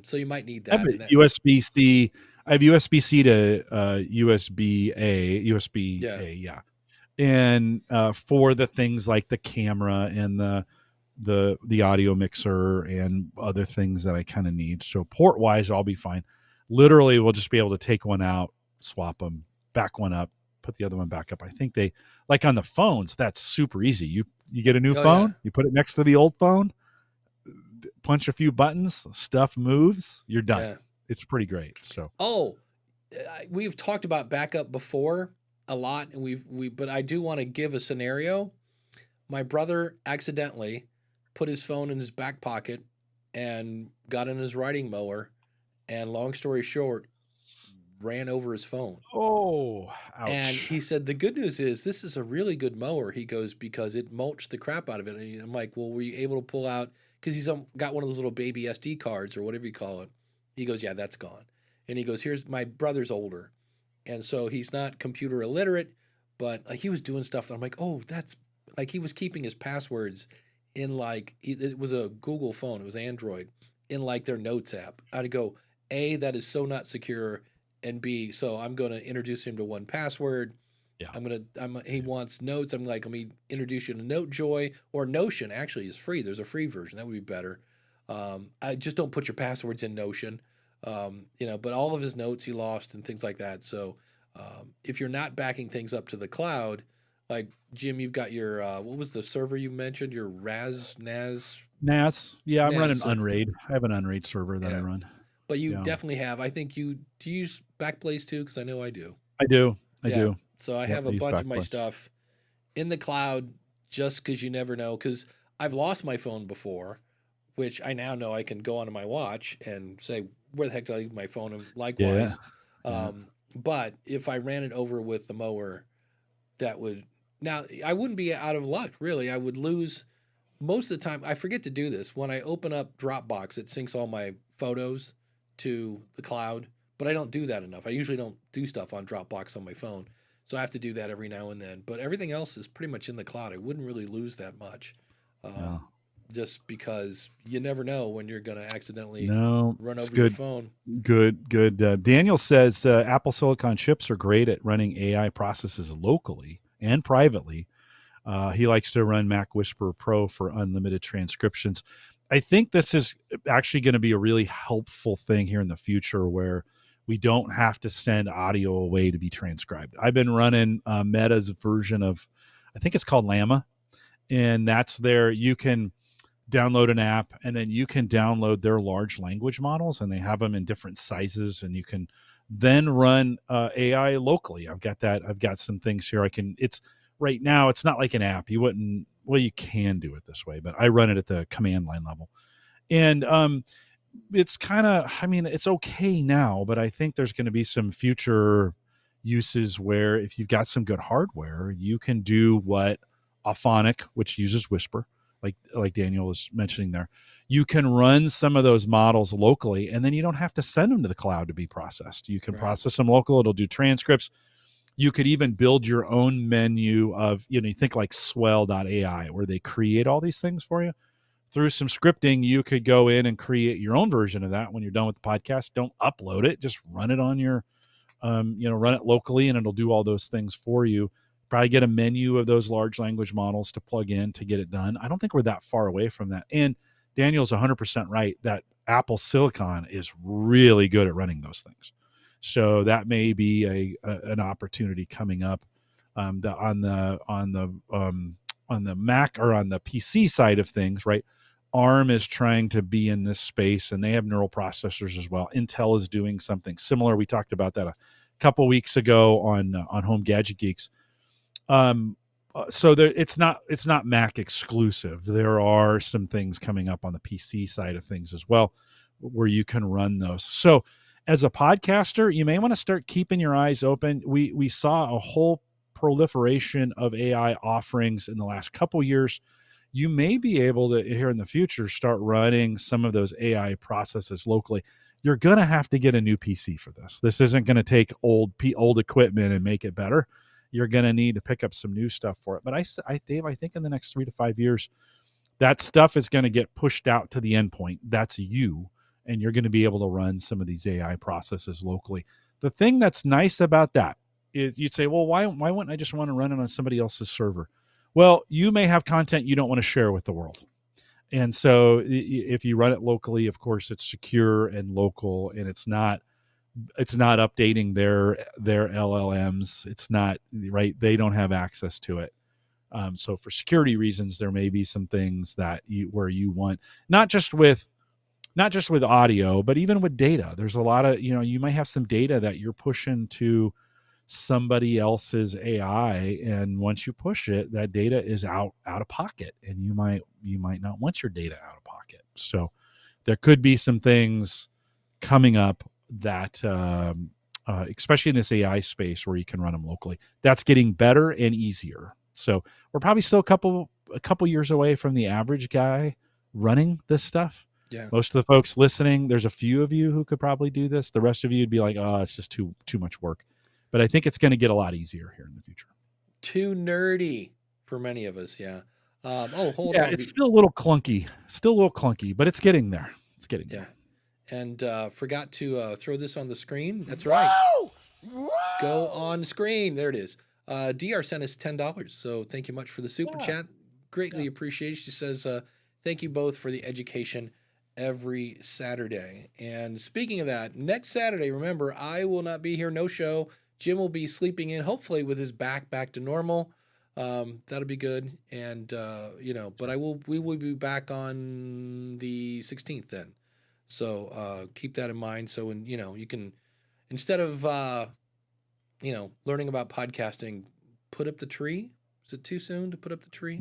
So you might need I have that. a And that, USB-C. I have USB-C to USB-A, yeah, USB-A, yeah. And for the things like the camera and the audio mixer and other things that I kind of need. So port wise, I'll be fine. Literally, we'll just be able to take one out, swap them, back one up, put the other one back up. I think they like on the phones. That's super easy. You get a new oh, yeah, phone, you put it next to the old phone, punch a few buttons, stuff moves, you're done. yeah. It's pretty great. So Oh, we've talked about backup before a lot, and but I do want to give a scenario. My brother accidentally put his phone in his back pocket and got in his riding mower, and long story short, ran over his phone. oh, And ouch. he said the good news is this is a really good mower. He goes because it mulched the crap out of it. And I'm like, well, were you able to pull out? Because he's got one of those little baby SD cards or whatever you call it. He goes, yeah, that's gone. And he goes, here's my brother's older, and so he's not computer illiterate, but he was doing stuff that I'm like, oh, that's like he was keeping his passwords in like it was a Google phone, it was Android, in like their notes app. I'd go, A, that is so not secure, and B, so I'm going to introduce him to 1Password. Yeah. He wants notes. I'm like, let me introduce you to NoteJoy or Notion. Actually, is free. There's a free version that would be better. I just don't put your passwords in Notion. But all of his notes he lost and things like that. So if you're not backing things up to the cloud, like Jim, you've got your what was the server you mentioned? Your NAS. Yeah, I'm NAS running server. Unraid. I have an Unraid server that I Yeah, run. but you Yeah. definitely have. I think do you use Backblaze too? Because I know I do. I do. I Yeah. do. So I Yep, have I a use bunch of my Backblaze. stuff in the cloud just because you never know. Because I've lost my phone before, which I now know I can go onto my watch and say, where the heck did I leave my phone? And Yeah. likewise. Yeah. But if I ran it over with the mower, that would, now I wouldn't be out of luck, really. I would lose most of the time. I forget to do this. When I open up Dropbox, it syncs all my photos to the cloud, but I don't do that enough. I usually don't do stuff on Dropbox on my phone. So I have to do that every now and then. But everything else is pretty much in the cloud. I wouldn't really lose that much. Yeah. Just because you never know when you're going to accidentally No, run it's over your good. phone. Good. Daniel says Apple Silicon chips are great at running AI processes locally and privately. He likes to run Mac Whisper Pro for unlimited transcriptions. I think this is actually going to be a really helpful thing here in the future where we don't have to send audio away to be transcribed. I've been running Meta's version of, I think it's called Llama, and that's there. You can download an app and then you can download their large language models, and they have them in different sizes, and you can then run AI locally. I've got some things here. It's right now, it's not like an app. You can do it this way, but I run it at the command line level. And it's kind of, it's okay now, but I think there's going to be some future uses where if you've got some good hardware, you can do what Auphonic, which uses Whisper, like Daniel was mentioning there, you can run some of those models locally, and then you don't have to send them to the cloud to be processed. You can process them local. It'll do transcripts. You could even build your own menu of, you think like swell.ai, where they create all these things for you. through some scripting, you could go in and create your own version of that when you're done with the podcast. Don't upload it, just run it on your, run it locally, and it'll do all those things for you. Probably get a menu of those large language models to plug in to get it done. I don't think we're that far away from that. And Daniel's 100% right that Apple Silicon is really good at running those things. So that may be an opportunity coming up. On the Mac or on the PC side of things, right? ARM is trying to be in this space, and they have neural processors as well. Intel is doing something similar. We talked about that a couple weeks ago on Home Gadget Geeks. So it's not Mac exclusive. There are some things coming up on the PC side of things as well, where you can run those. So as a podcaster, you may want to start keeping your eyes open. We saw a whole proliferation of AI offerings in the last couple years. You may be able to, here in the future, start running some of those AI processes locally. You're going to have to get a new PC for this. This isn't going to take old equipment and make it better. You're going to need to pick up some new stuff for it. But Dave, I think in the next 3 to 5 years, that stuff is going to get pushed out to the endpoint. That's you, and you're going to be able to run some of these AI processes locally. The thing that's nice about that is you'd say, well, why wouldn't I just want to run it on somebody else's server? Well, you may have content you don't want to share with the world. And so if you run it locally, of course, it's secure and local, and it's not updating their LLMs. It's not, right. They don't have access to it. So for security reasons, there may be some things that where you want, not just with audio, but even with data. There's a lot of, you might have some data that you're pushing to somebody else's AI, and once you push it, that data is out of pocket, and you might not want your data out of pocket. So there could be some things coming up that especially in this AI space where you can run them locally, that's getting better and easier. So we're probably still a couple years away from the average guy running this stuff. Yeah. Most of the folks listening, there's a few of you who could probably do this. The rest of you would be like, oh, it's just too much work. But I think it's going to get a lot easier here in the future. Too nerdy for many of us. Yeah. Hold yeah, on. It's still a little clunky, but it's getting there. Yeah. And forgot to throw this on the screen. That's right. Whoa! Go on screen. There it is. DR sent us $10. So thank you much for the super chat. Greatly appreciated. She says, thank you both for the education every Saturday. And speaking of that, next Saturday, remember, I will not be here. No show. Jim will be sleeping in, hopefully with his back to normal. That'll be good. And, but we will be back on the 16th then. So keep that in mind. So when, you can, instead of, learning about podcasting, put up the tree. Is it too soon to put up the tree?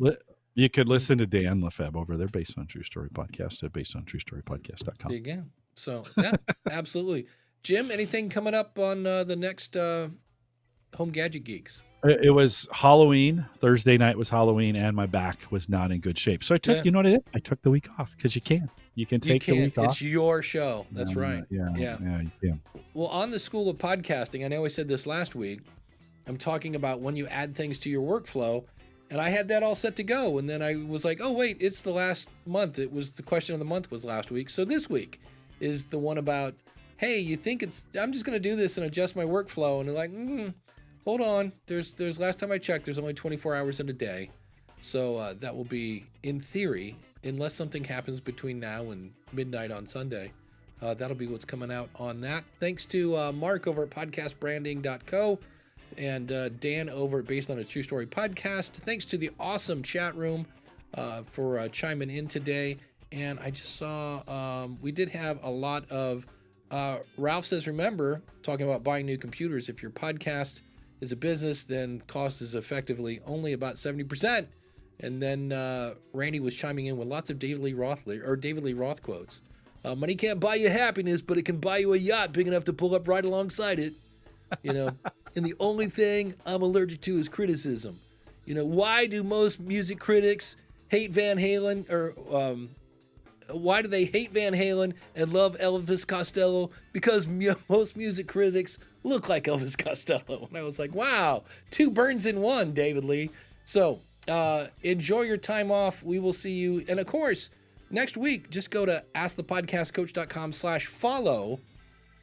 You could listen to Dan Lefebvre over there, Based on True Story Podcast at basedontruestorypodcast.com. There you go. So, yeah, absolutely. Jim, anything coming up on the next Home Gadget Geeks? It was Halloween. Thursday night was Halloween, and my back was not in good shape. So I took, you know what I did? I took the week off because you can. You can take the week off. It's your show. That's right. Yeah, you can. Well, on the School of Podcasting, I know I said this last week, I'm talking about when you add things to your workflow, and I had that all set to go. And then I was like, oh, wait, it's the last month. It was the question of the month was last week. So this week is the one about, hey, you think I'm just going to do this and adjust my workflow. And they're like, hold on. There's last time I checked, there's only 24 hours in a day. So that will be, in theory, unless something happens between now and midnight on Sunday, that'll be what's coming out on that. Thanks to Mark over at podcastbranding.co and Dan over at Based on a True Story Podcast. Thanks to the awesome chat room for chiming in today. And I just saw we did have a lot of Ralph says, remember, talking about buying new computers, if your podcast is a business, then cost is effectively only about 70%. And then Randy was chiming in with lots of David Lee Roth quotes. Money can't buy you happiness, but it can buy you a yacht big enough to pull up right alongside it. And the only thing I'm allergic to is criticism. Why do most music critics hate Van Halen, or why do they hate Van Halen and love Elvis Costello? Because most music critics look like Elvis Costello. And I was like, wow, 2 burns in one, David Lee. So enjoy your time off. We will see you. And of course, next week, just go to askthepodcastcoach.com/follow,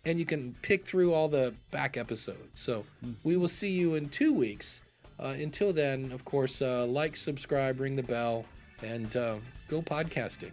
and you can pick through all the back episodes. So we will see you in 2 weeks. Until then, of course, like, subscribe, ring the bell, and go podcasting.